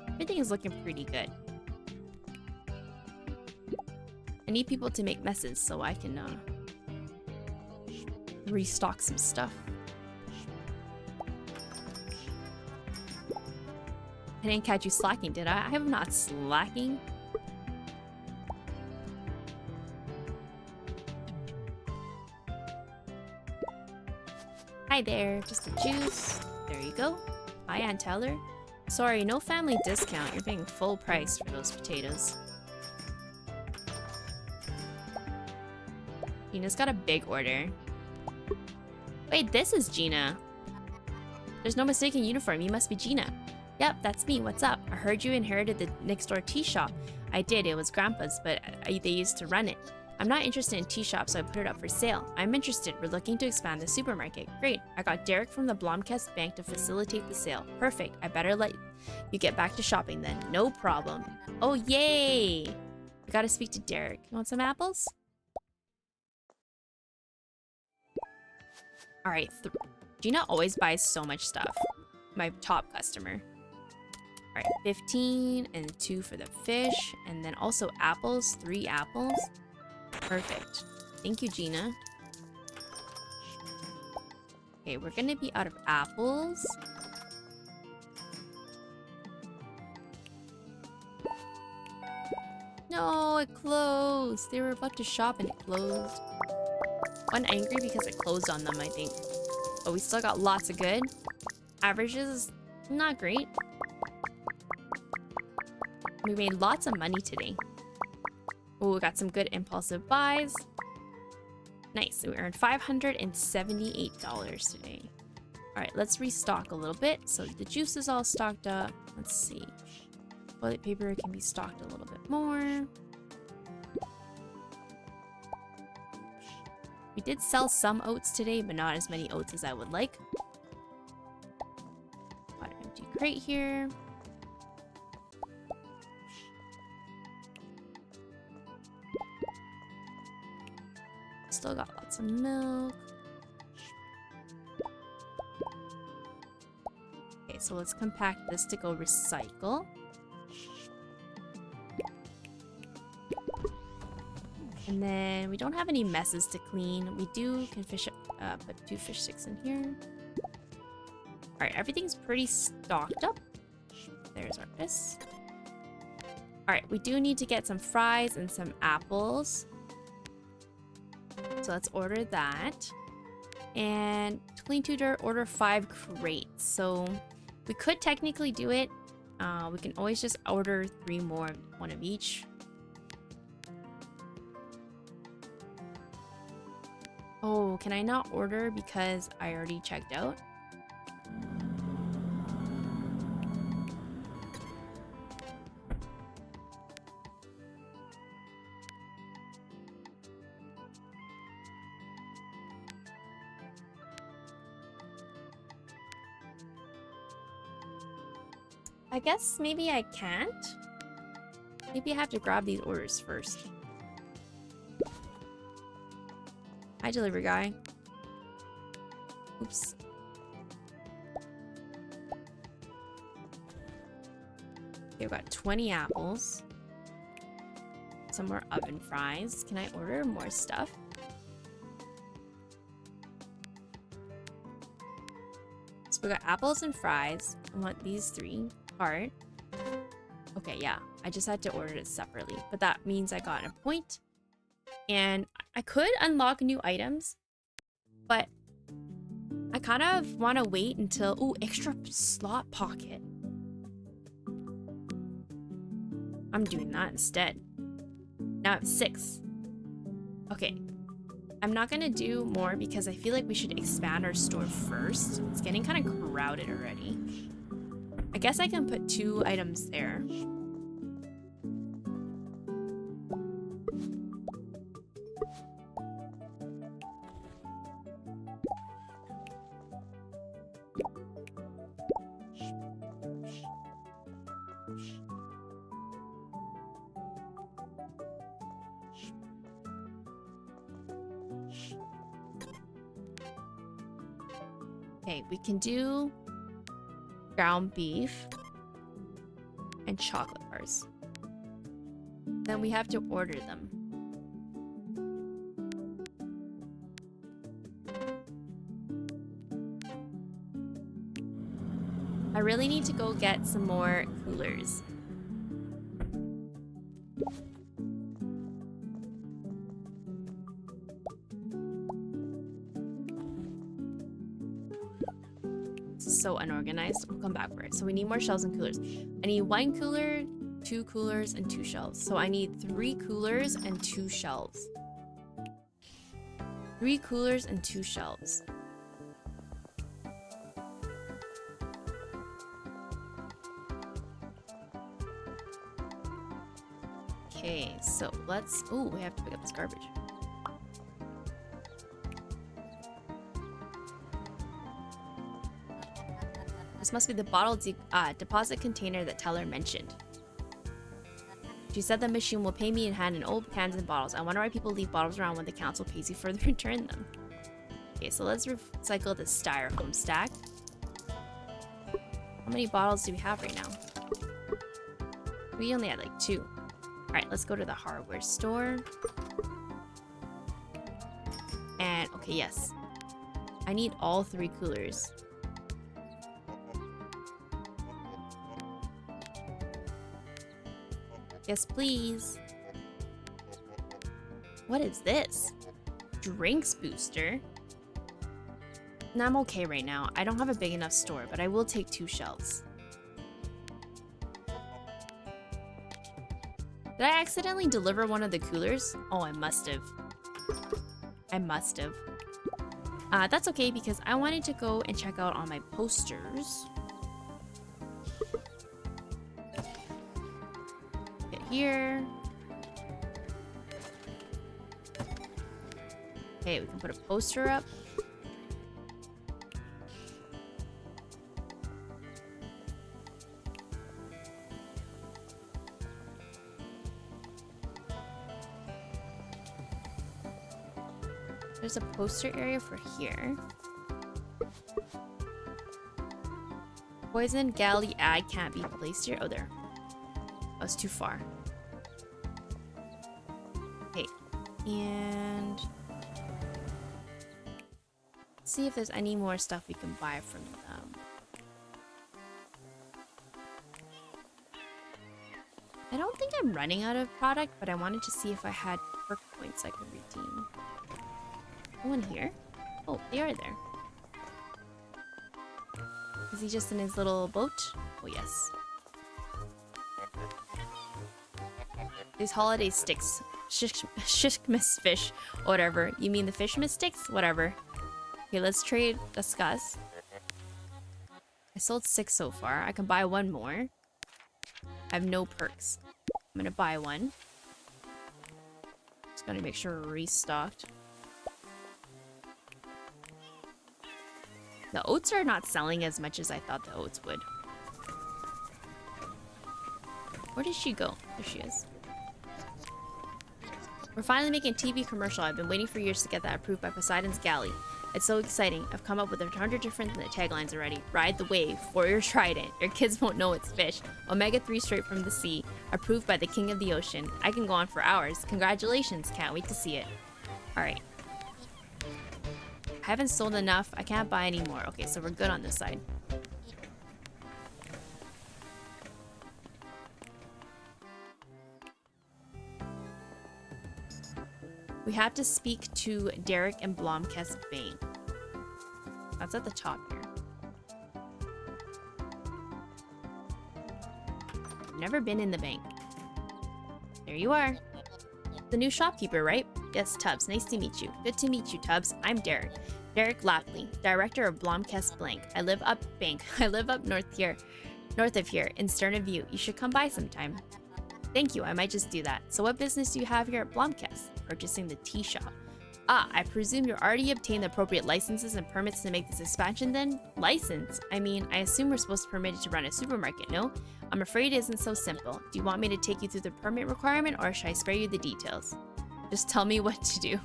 Everything is looking pretty good. I need people to make messes so I can restock some stuff. I didn't catch you slacking, did I? I am not slacking. Hi there, just a juice. There you go. Hi, Aunt Teller. Sorry, no family discount. You're paying full price for those potatoes. Gina's got a big order. Wait, this is Gina. There's no mistaken uniform. You must be Gina. Yep, that's me. What's up? I heard you inherited the next door tea shop. I did. It was Grandpa's, but they used to run it. I'm not interested in tea shops, so I put it up for sale. I'm interested. We're looking to expand the supermarket. Great. I got Derek from the Blomkest Bank to facilitate the sale. Perfect. I better let you get back to shopping then. No problem. Oh, yay! We gotta speak to Derek. You want some apples? Alright, Gina always buys so much stuff. My top customer. Alright, 15 and 2 for the fish. And then also apples, 3 apples. Perfect. Thank you, Gina. Okay, we're gonna be out of apples. No, it closed. They were about to shop and it closed. I'm angry because it closed on them, I think. But we still got lots of good. Averages, not great. We made lots of money today. Oh, we got some good impulsive buys. Nice, we earned $578 today. All right, let's restock a little bit. So the juice is all stocked up. Let's see. Toilet paper can be stocked a little bit more. We did sell some oats today, but not as many oats as I would like. Got an empty crate here. Still got lots of milk. Okay, so let's compact this to go recycle. And then we don't have any messes to clean. We can put 2 fish sticks in here. Alright, everything's pretty stocked up. There's our fish. Alright, we do need to get some fries and some apples. So let's order that. And to clean tutor, order 5 crates. So we could technically do it. We can always just order 3 more, 1 of each. Oh, can I not order because I already checked out? I guess maybe I can't. Maybe I have to grab these orders first. Hi, delivery guy. Oops. Okay, we've got 20 apples. Some more oven fries. Can I order more stuff? So we got apples and fries. I want these 3. Cart. Okay, yeah. I just had to order it separately. But that means I got a point. And I could unlock new items, but I kind of want to wait until... Ooh, extra slot pocket. I'm doing that instead. Now I have 6. Okay. I'm not going to do more because I feel like we should expand our store first. It's getting kind of crowded already. I guess I can put 2 items there. Okay, we can do ground beef and chocolate bars. Then we have to order them. I really need to go get some more coolers. This is so unorganized. We'll come back for it. So we need more shelves and coolers. I need 1 cooler, 2 coolers, and 2 shelves. So I need 3 coolers and 2 shelves. 3 coolers and 2 shelves. Okay, so let's... Oh, we have to pick up this garbage. This must be the bottle deposit container that Teller mentioned. She said the machine will pay me in hand in old cans and bottles. I wonder why people leave bottles around when the council pays you for return them. Okay, so let's recycle the styrofoam stack. How many bottles do we have right now? We only had like 2. Alright, let's go to the hardware store. And, okay, yes. I need all 3 coolers. Yes, please. What is this? Drinks booster? No, I'm okay right now. I don't have a big enough store, but I will take 2 shelves. Did I accidentally deliver one of the coolers? Oh, I must have. I must have. That's okay because I wanted to go and check out on my posters. Here. Okay, we can put a poster up. There's a poster area for here. Poison galley ad can't be placed here. Oh, there. That was too far. Okay, and let's see if there's any more stuff we can buy from them. I don't think I'm running out of product, but I wanted to see if I had perk points I could redeem. No one here? Oh, they are there. Is he just in his little boat? Oh, yes. These holiday sticks. Shishmas fish. Whatever. You mean the fishmas sticks? Whatever. Okay, let's trade. Discuss. I sold 6 so far. I can buy 1 more. I have no perks. I'm gonna buy 1. Just gotta make sure we're restocked. The oats are not selling as much as I thought the oats would. Where did she go? There she is. We're finally making a TV commercial. I've been waiting for years to get that approved by Poseidon's Galley. It's so exciting. I've come up with 100 different taglines already. Ride the wave. Warrior trident. Your kids won't know it's fish. Omega-3 straight from the sea. Approved by the king of the ocean. I can go on for hours. Congratulations. Can't wait to see it. Alright. I haven't sold enough. I can't buy any more. Okay, so we're good on this side. We have to speak to Derek and Blomkest Bank. That's at the top here. I've never been in the bank. There you are. The new shopkeeper, right? Yes, Tubbs. Nice to meet you. Good to meet you, Tubbs. I'm Derek. Derek Lapley, director of Blomkest Blank. I live up north of here, in Sterna View. You should come by sometime. Thank you. I might just do that. So what business do you have here at Blomkest? Purchasing the tea shop. Ah, I presume you already obtained the appropriate licenses and permits to make this expansion then? License? I mean, I assume we're supposed to be permitted to run a supermarket, no? I'm afraid it isn't so simple. Do you want me to take you through the permit requirement or should I spare you the details? Just tell me what to do.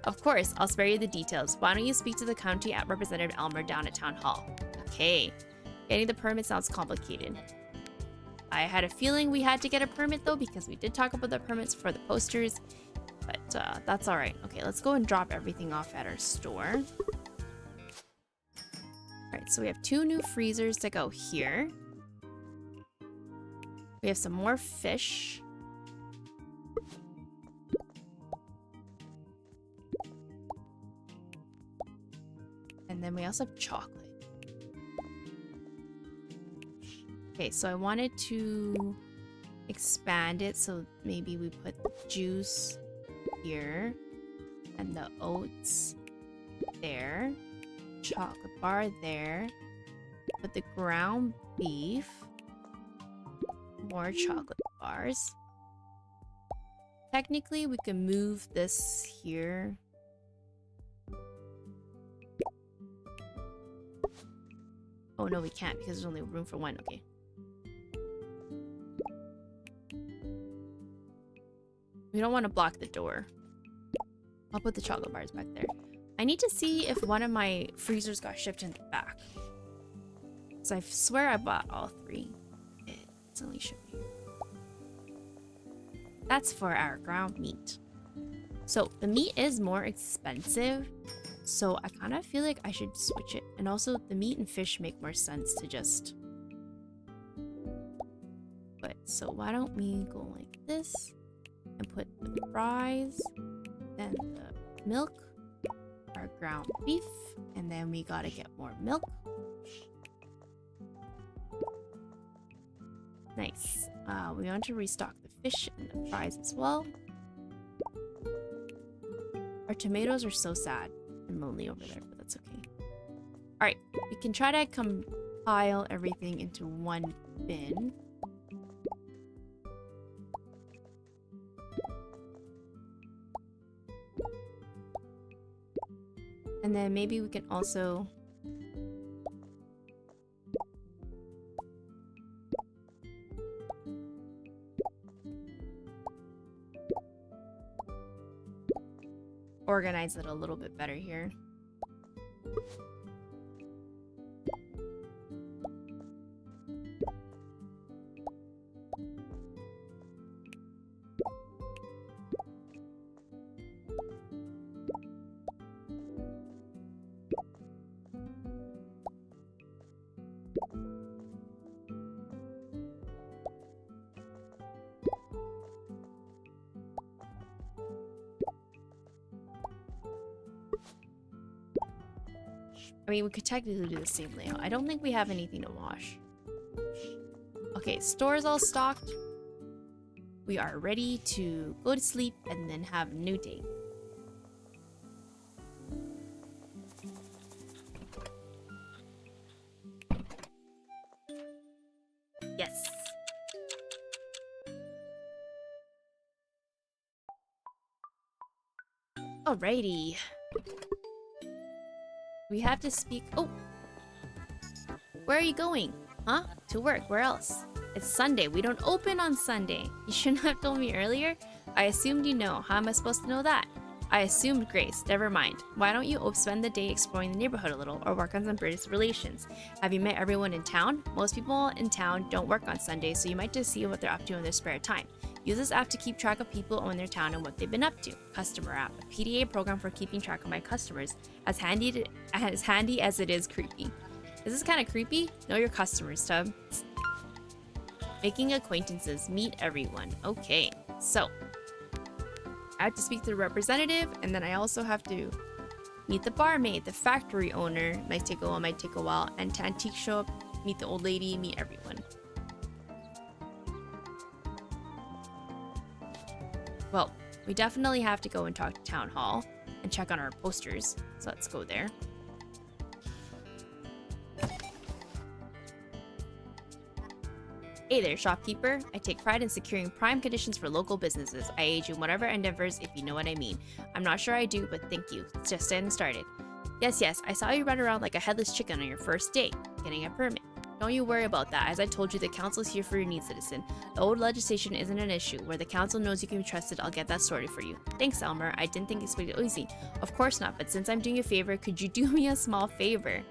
Of course, I'll spare you the details. Why don't you speak to the county Representative Elmer down at Town Hall? Okay. Getting the permit sounds complicated. I had a feeling we had to get a permit though because we did talk about the permits for the posters. But that's alright. Okay, let's go and drop everything off at our store. Alright, so we have 2 new freezers to go here. We have some more fish. And then we also have chocolate. Okay, so I wanted to expand it, so maybe we put juice here and the oats there, chocolate bar there, put the ground beef, more chocolate bars. Technically, we can move this here. Oh no, we can't because there's only room for one. Okay. We don't want to block the door. I'll put the chocolate bars back there. I need to see if one of my freezers got shipped in the back. So I swear I bought all three. It's only shipping. That's for our ground meat. So the meat is more expensive. So I kind of feel like I should switch it. And also the meat and fish make more sense to just... But so why don't we go like this and put the fries, then the milk, our ground beef, and then we gotta get more milk. Nice. We want to restock the fish and the fries as well. Our tomatoes are so sad and lonely over there, but that's okay. Alright, we can try to compile everything into one bin. And then maybe we can also... organize it a little bit better here. I mean, we could technically do the same layout. I don't think we have anything to wash. Okay, store's all stocked. We are ready to go to sleep and then have a new day. Yes. Alrighty. We have to speak. Oh, where are you going? Huh? To work. Where else? It's Sunday. We don't open on Sunday. You shouldn't have told me earlier. I assumed you know. How am I supposed to know that? I assumed, Grace. Never mind. Why don't you spend the day exploring the neighborhood a little or work on some British relations? Have you met everyone in town? Most people in town don't work on Sundays, so you might just see what they're up to in their spare time. Use this app to keep track of people in their town and what they've been up to. Customer app, a PDA program for keeping track of my customers. As handy as it is creepy. Is this kind of creepy? Know your customers, Tub. Making acquaintances. Meet everyone. Okay, so I have to speak to the representative, and then I also have to meet the barmaid, the factory owner. Might take a while. And to antique shop, meet the old lady, meet everyone. Well, we definitely have to go and talk to Town Hall and check on our posters. So let's go there. Hey there, shopkeeper. I take pride in securing prime conditions for local businesses. I aid you in whatever endeavors, if you know what I mean. I'm not sure I do, but thank you. It's just getting started. Yes, I saw you run around like a headless chicken on your first day, getting a permit. Don't you worry about that. As I told you, the council's here for your needs, citizen. The old legislation isn't an issue. Where the council knows you can be trusted, I'll get that sorted for you. Thanks, Elmer. I didn't think it's quite easy. Of course not, but since I'm doing you a favor, could you do me a small favor?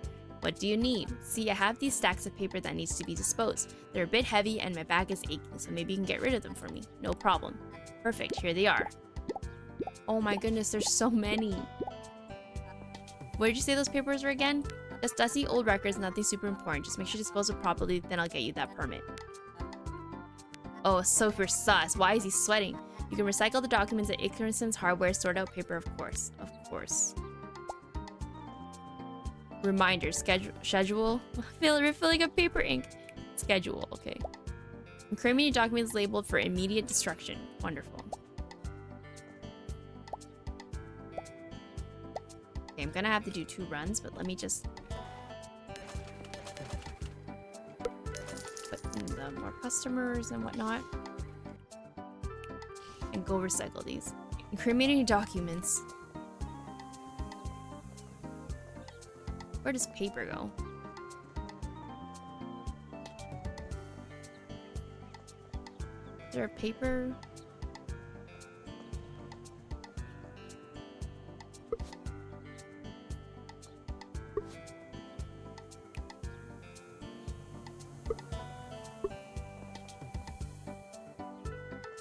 What do you need? See, I have these stacks of paper that needs to be disposed. They're a bit heavy and my back is aching, so maybe you can get rid of them for me. No problem. Perfect, here they are. Oh my goodness, there's so many. What did you say those papers were again? Just dusty old records, nothing super important. Just make sure you dispose it properly, then I'll get you that permit. Oh, super sus. Why is he sweating? You can recycle the documents at Ickerson's Hardware, sort out paper, of course. Of course. Reminder, schedule, refilling of paper ink. Schedule, okay. Incriminating documents labeled for immediate destruction. Wonderful. Okay, I'm gonna have to do 2 runs, but let me just put in the more customers and whatnot. And go recycle these. Incriminating documents. Where does paper go? Is there a paper?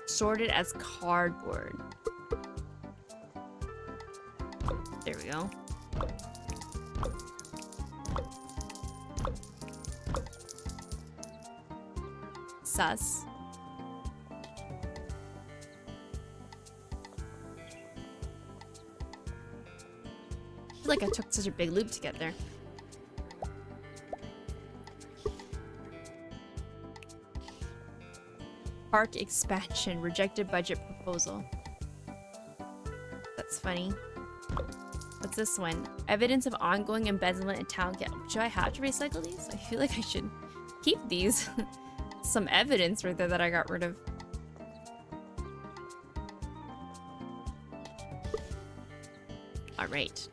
Sorted as cardboard. There we go. Sus. I feel like I took such a big loop to get there. Park expansion. Rejected budget proposal. That's funny. What's this one? Evidence of ongoing embezzlement in town. Should I have to recycle these? I feel like I should keep these. Some evidence right there that I got rid of. Alright.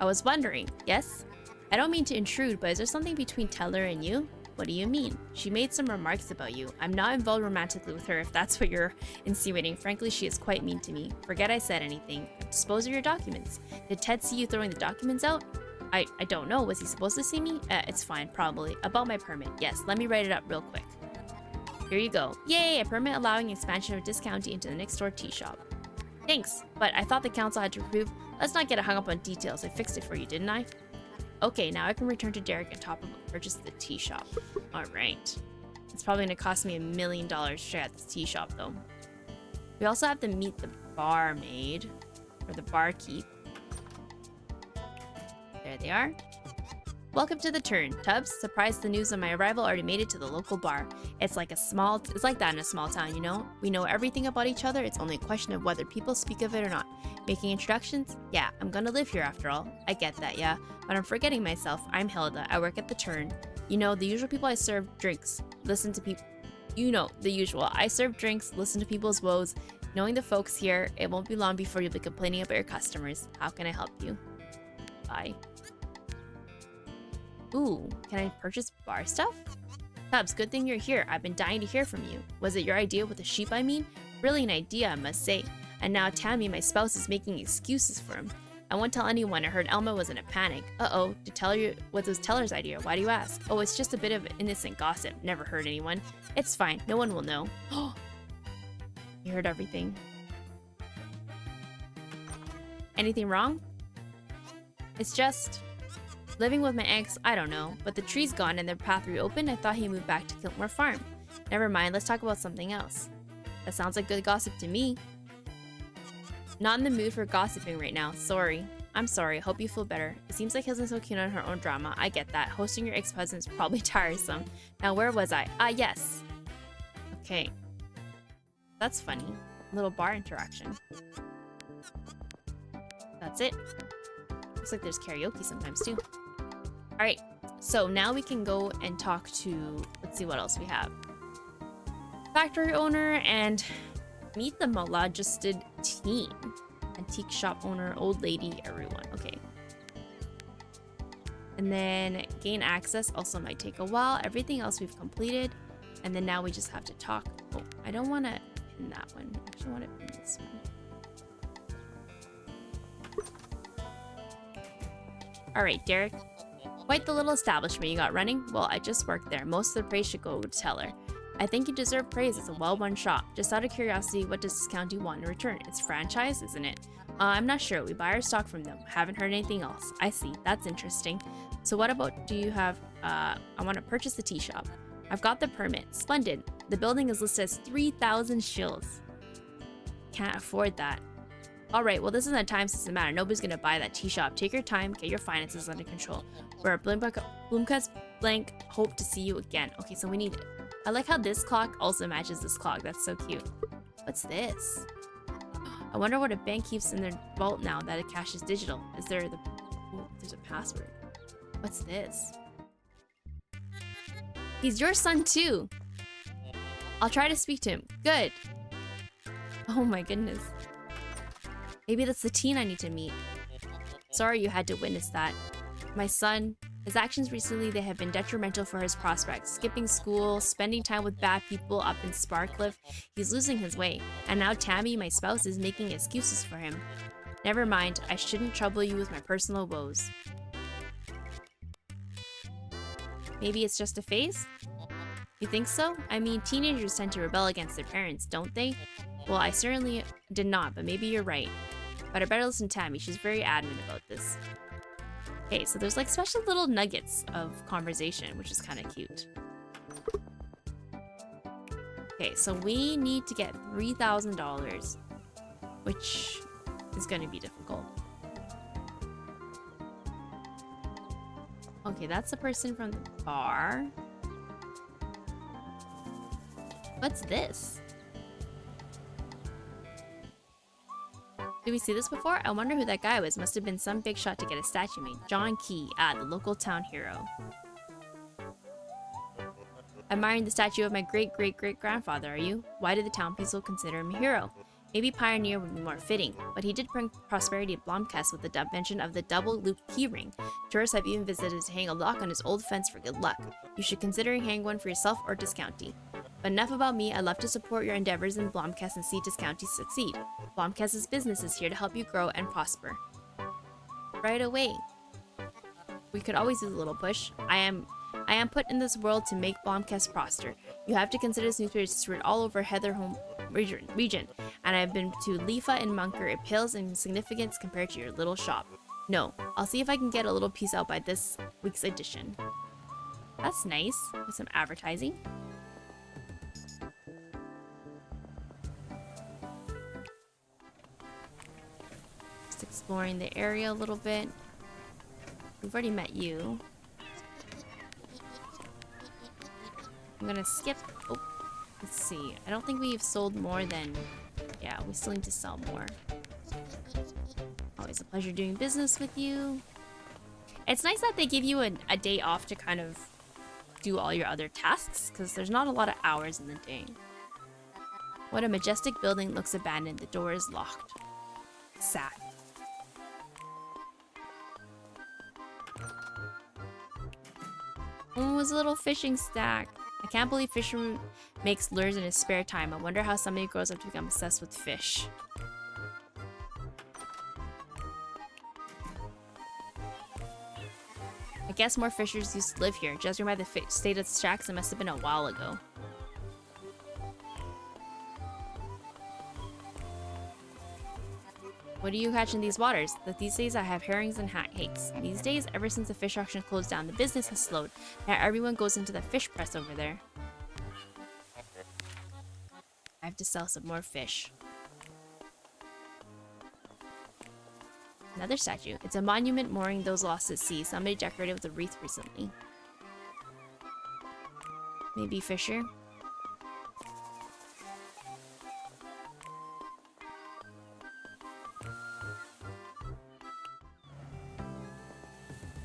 I was wondering. Yes? I don't mean to intrude, but is there something between Teller and you? What do you mean? She made some remarks about you. I'm not involved romantically with her, if that's what you're insinuating. Frankly, she is quite mean to me. Forget I said anything. Dispose of your documents. Did Ted see you throwing the documents out? I don't know. Was he supposed to see me? It's fine, probably. About my permit. Yes, let me write it up real quick. Here you go. Yay, a permit allowing expansion of discounting into the next door tea shop. Thanks, but I thought the council had to approve. Let's not get hung up on details. I fixed it for you, didn't I? Okay, now I can return to Derek and top up and purchase the tea shop. Alright. It's probably gonna cost me $1 million to try at this tea shop, though. We also have to meet the barmaid, or the barkeep. There they are. Welcome to the turn. Tubbs, surprised the news of my arrival already made it to the local bar. It's like that in a small town, you know? We know everything about each other. It's only a question of whether people speak of it or not. Making introductions? Yeah, I'm gonna live here after all. I get that, yeah. But I'm forgetting myself. I'm Hilda. I work at the turn. You know, the usual people I serve drinks. Listen to people. You know, the usual. I serve drinks, listen to people's woes. Knowing the folks here, it won't be long before you'll be complaining about your customers. How can I help you? Bye. Ooh, can I purchase bar stuff? Tubbs, good thing you're here. I've been dying to hear from you. Was it your idea with the sheep, I mean? Brilliant idea, I must say. And now Tammy, my spouse, is making excuses for him. I won't tell anyone. I heard Elma was in a panic. Uh-oh, what was Teller's idea? Why do you ask? Oh, it's just a bit of innocent gossip. Never hurt anyone. It's fine. No one will know. You heard everything. Anything wrong? It's just... living with my ex, I don't know. But the tree's gone and their path reopened. I thought he moved back to Kiltmore Farm. Never mind, let's talk about something else. That sounds like good gossip to me. Not in the mood for gossiping right now. Sorry. I'm sorry. Hope you feel better. It seems like Hilda's so keen on her own drama. I get that. Hosting your ex-husband is probably tiresome. Now, where was I? Yes. Okay. That's funny. Little bar interaction. That's it. Looks like there's karaoke sometimes too. Alright, so now we can go and talk to, let's see what else we have. Factory owner and meet the maladjusted team. Antique shop owner, old lady, everyone. Okay. And then gain access also might take a while. Everything else we've completed. And then now we just have to talk. Oh, I don't want to pin that one. I actually want to pin this one. Alright, Derek. Quite the little establishment you got running. Well, I just worked there. Most of the praise should go to Teller. I think you deserve praise. It's a well-run shop. Just out of curiosity, what does this county want in return? It's franchise, isn't it? I'm not sure. We buy our stock from them. Haven't heard anything else. I see. That's interesting. So what about, do you have, I want to purchase the tea shop. I've got the permit. Splendid. The building is listed as 3,000 shills. Can't afford that. Alright, well this isn't a time sensitive matter. Nobody's gonna buy that tea shop. Take your time, get your finances under control. Where Bloomcut's blank hope to see you again. Okay, so we need it. I like how this clock also matches this clock. That's so cute. What's this? I wonder what a bank keeps in their vault now that a cash is digital. Is there the... Oh, there's a password. What's this? He's your son too. I'll try to speak to him. Good. Oh my goodness. Maybe that's the teen I need to meet. Sorry you had to witness that. My son, his actions recently, they have been detrimental for his prospects. Skipping school, spending time with bad people up in Sparkcliffe. He's losing his way. And now Tammy, my spouse, is making excuses for him. Never mind, I shouldn't trouble you with my personal woes. Maybe it's just a phase? You think so? I mean, teenagers tend to rebel against their parents, don't they? Well, I certainly did not, but maybe you're right. But I better listen to Tammy, she's very adamant about this. Okay, so there's like special little nuggets of conversation, which is kind of cute. Okay, so we need to get $3,000, which is going to be difficult. Okay, that's the person from the bar. What's this? Did we see this before? I wonder who that guy was. Must have been some big shot to get a statue made. John Key, the local town hero. Admiring the statue of my great-great-great-grandfather, are you? Why did the town people consider him a hero? Maybe pioneer would be more fitting, but he did bring prosperity to Blomkest with the mention of the double-looped keyring. Tourists have even visited to hang a lock on his old fence for good luck. You should consider hanging one for yourself or Discounty. But enough about me. I'd love to support your endeavors in Blomkest and see Discounty succeed. Blomkest's business is here to help you grow and prosper. Right away. We could always use a little push. I am put in this world to make Blomkest prosper. You have to consider this newspaper distributed all over Heatherholm region, and I've been to Lefa and Munker. It pales in significance compared to your little shop. No, I'll see if I can get a little piece out by this week's edition. That's nice, with some advertising. Just exploring the area a little bit. We've already met you. I'm gonna skip. Oh, let's see. I don't think we've sold more than... Yeah, we still need to sell more. Always a pleasure doing business with you. It's nice that they give you a day off to kind of do all your other tasks, because there's not a lot of hours in the day. What a majestic building looks abandoned. The door is locked. Sad. Oh, it was a little fishing stack. I can't believe fisherman makes lures in his spare time. I wonder how somebody grows up to become obsessed with fish. I guess more fishers used to live here. Judging by the state of the shacks, it must have been a while ago. What are you catching these waters? That these days I have herrings and hakes. These days, ever since the fish auction closed down, the business has slowed. Now everyone goes into the fish press over there. I have to sell some more fish. Another statue. It's a monument mooring those lost at sea. Somebody decorated with a wreath recently. Maybe Fisher?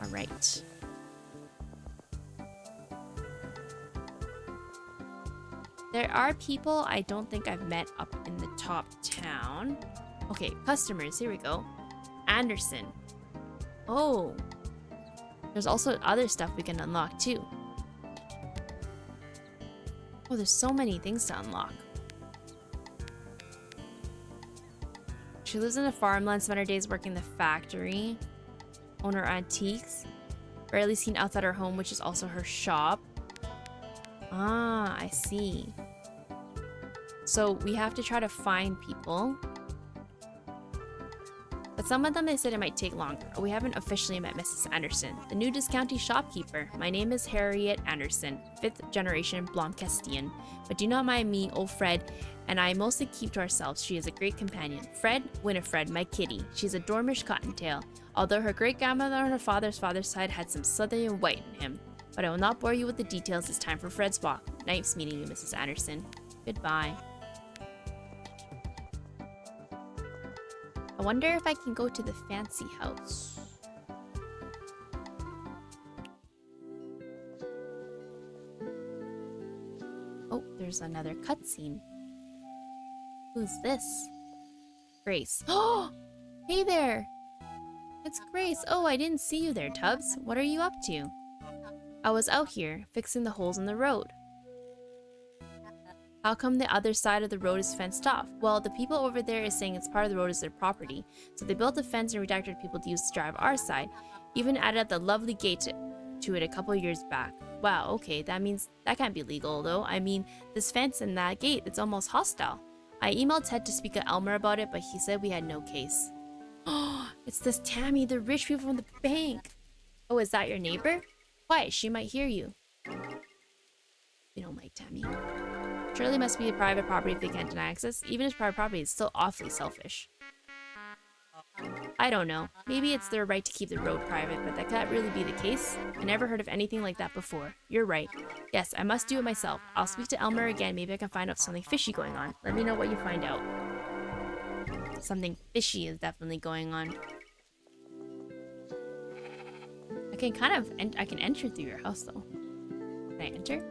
Alright. There are people I don't think I've met up in the top town. Okay, customers, here we go. Anderson. Oh. There's also other stuff we can unlock too. Oh, there's so many things to unlock. She lives in a farmland, spent her days working the factory. Owner antiques. Rarely seen outside her home, which is also her shop. Ah, I see. So we have to try to find people. But some of them, they said it might take longer. We haven't officially met Mrs. Anderson, the new Discounty shopkeeper. My name is Harriet Anderson, 5th generation Blomkestian. But do not mind me, old Fred and I mostly keep to ourselves. She is a great companion. Winifred, my kitty. She's a Dormish cottontail. although her great-grandmother on her father's side had some southern white in him. But I will not bore you with the details. It's time for Fred's walk. Nice meeting you, Mrs. Anderson. Goodbye. I wonder if I can go to the fancy house. Oh, there's another cutscene. Who's this? Grace. Oh, hey there. It's Grace. Oh, I didn't see you there, Tubbs. What are you up to? I was out here, fixing the holes in the road. How come the other side of the road is fenced off? Well, the people over there is saying it's part of the road is their property, so they built a fence and redirected people to use to drive our side. Even added the lovely gate to it a couple years back. Wow, okay, that means that can't be legal though. I mean, this fence and that gate, it's almost hostile. I emailed Ted to speak to Elmer about it, but he said we had no case. Oh, it's this Tammy, the rich people from the bank. Oh, is that your neighbor? Quiet, she might hear you. You don't like Tammy. Surely must be a private property if they can't deny access. Even if private property is still awfully selfish. I don't know. Maybe it's their right to keep the road private, but that can't really be the case. I never heard of anything like that before. You're right. Yes, I must do it myself. I'll speak to Elmer again. Maybe I can find out something fishy going on. Let me know what you find out. Something fishy is definitely going on. I can enter through your house though. Can I enter?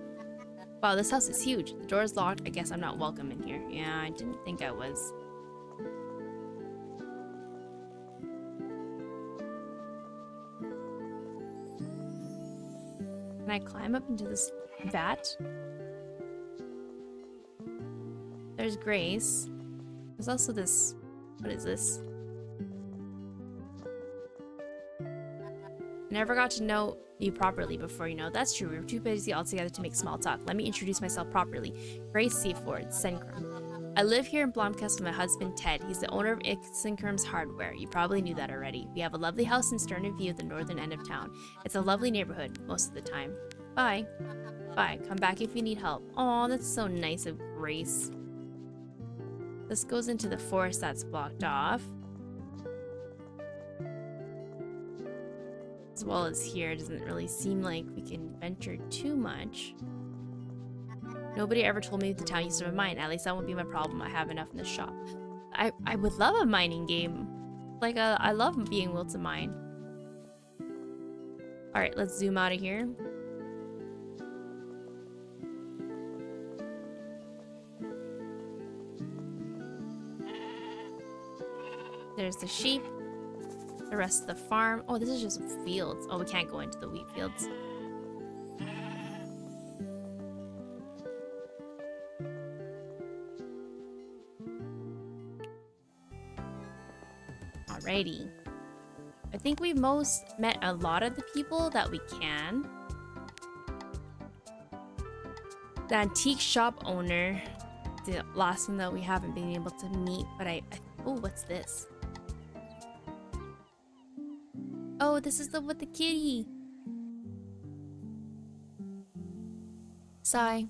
Wow, this house is huge. The door is locked. I guess I'm not welcome in here. Yeah, I didn't think I was. Can I climb up into this vat? There's Grace. There's also this. What is this? I never got to know you properly before, you know. That's true. We were too busy all together to make small talk. Let me introduce myself properly. Grace Seaford, Sencrum. I live here in Blomkest with my husband, Ted. He's the owner of Sencrum's Hardware. You probably knew that already. We have a lovely house in Stern View at the northern end of town. It's a lovely neighborhood, most of the time. Bye. Bye. Come back if you need help. Aw, that's so nice of Grace. This goes into the forest that's blocked off. As well as here, it doesn't really seem like we can venture too much. Nobody ever told me the town used to have a mine. At least that won't be my problem. I have enough in the shop. I would love a mining game. Like, I love being able to mine. Alright, let's zoom out of here. There's the sheep. The rest of the farm. Oh, this is just fields. Oh, we can't go into the wheat fields. Alrighty. I think we've most met a lot of the people that we can. The antique shop owner. The last one that we haven't been able to meet. But oh, what's this? Oh, this is the with the kitty. Sigh.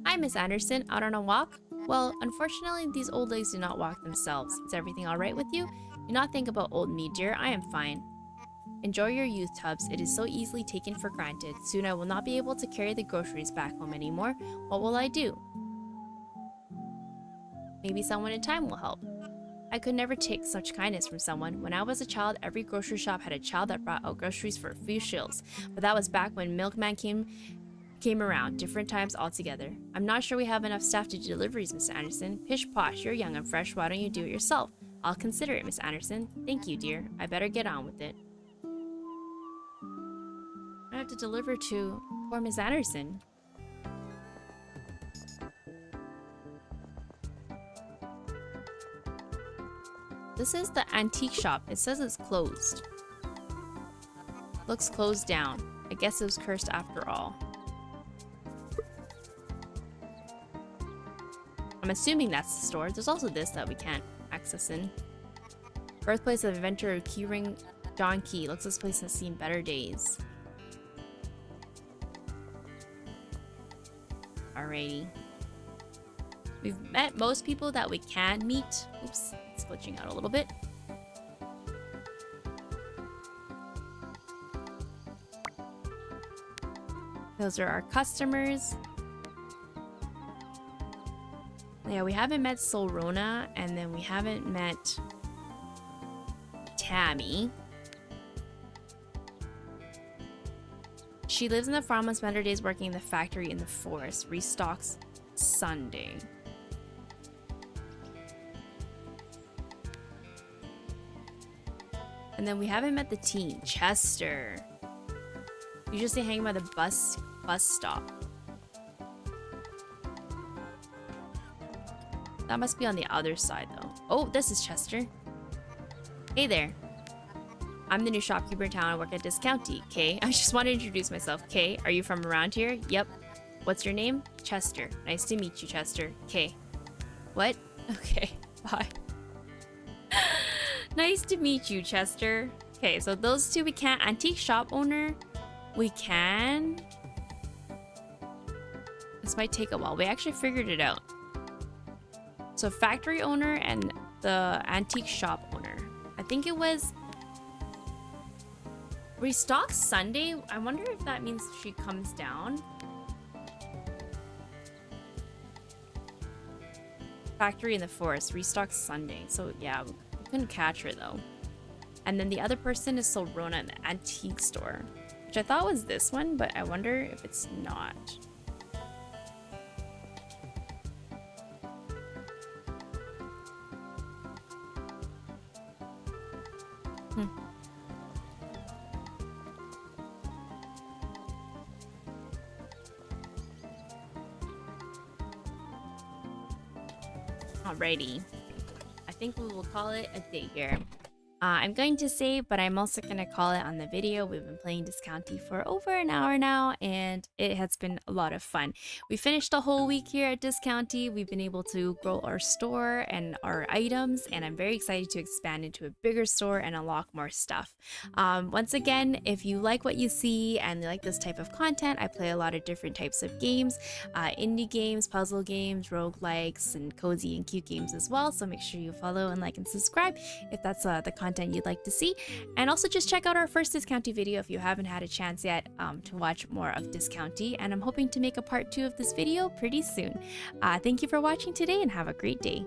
Hi, Miss Anderson. Out on a walk? Well, unfortunately, these old ladies do not walk themselves. Is everything all right with you? Do not think about old me, dear. I am fine. Enjoy your youth, Tubbs. It is so easily taken for granted. Soon I will not be able to carry the groceries back home anymore. What will I do? Maybe someone in time will help. I could never take such kindness from someone. When I was a child, every grocery shop had a child that brought out groceries for a few shills. But that was back when milkman came around. Different times altogether. I'm not sure we have enough staff to do deliveries, Miss Anderson. Pish posh, you're young and fresh. Why don't you do it yourself? I'll consider it, Miss Anderson. Thank you, dear. I better get on with it. I have to deliver to poor Miss Anderson. This is the antique shop. It says it's closed. Looks closed down. I guess it was cursed after all. I'm assuming that's the store. There's also this that we can't access in. Birthplace of adventurer Keyring John Key. Looks like this place has seen better days. Alrighty. We've met most people that we can meet. Oops, it's glitching out a little bit. Those are our customers. Yeah, we haven't met Solrona, and then we haven't met Tammy. She lives in the farm and spends her days working in the factory in the forest. Restocks Sunday. And then we haven't met the teen, Chester. You just hang by the bus stop. That must be on the other side though. Oh, this is Chester. Hey there. I'm the new shopkeeper in town. I work at Discounty. Okay, I just want to introduce myself. Okay, are you from around here? Yep. What's your name? Chester. Nice to meet you, Chester. Okay. What? Okay, bye. Nice to meet you, Chester. Okay, so those two we can't. Antique shop owner, we can. This might take a while. We actually figured it out. So factory owner and the antique shop owner. I think it was restock Sunday. I wonder if that means she comes down. Factory in the forest, restock Sunday. So yeah, we couldn't catch her though. And then the other person is Solrona in the antique store, which I thought was this one, but I wonder if it's not. Alrighty. I think we will call it a day here. I'm going to save, but I'm also going to call it on the video. We've been playing Discounty for over an hour now, and it has been a lot of fun. We finished the whole week here at Discounty. We've been able to grow our store and our items, and I'm very excited to expand into a bigger store and unlock more stuff. Once again, if you like what you see and you like this type of content, I play a lot of different types of games, indie games, puzzle games, roguelikes, and cozy and cute games as well. So make sure you follow and like and subscribe if that's the content you'd like to see. And also just check out our first Discounty video if you haven't had a chance yet to watch more of Discounty. And I'm hoping to make a part 2 of this video pretty soon. Thank you for watching today and have a great day.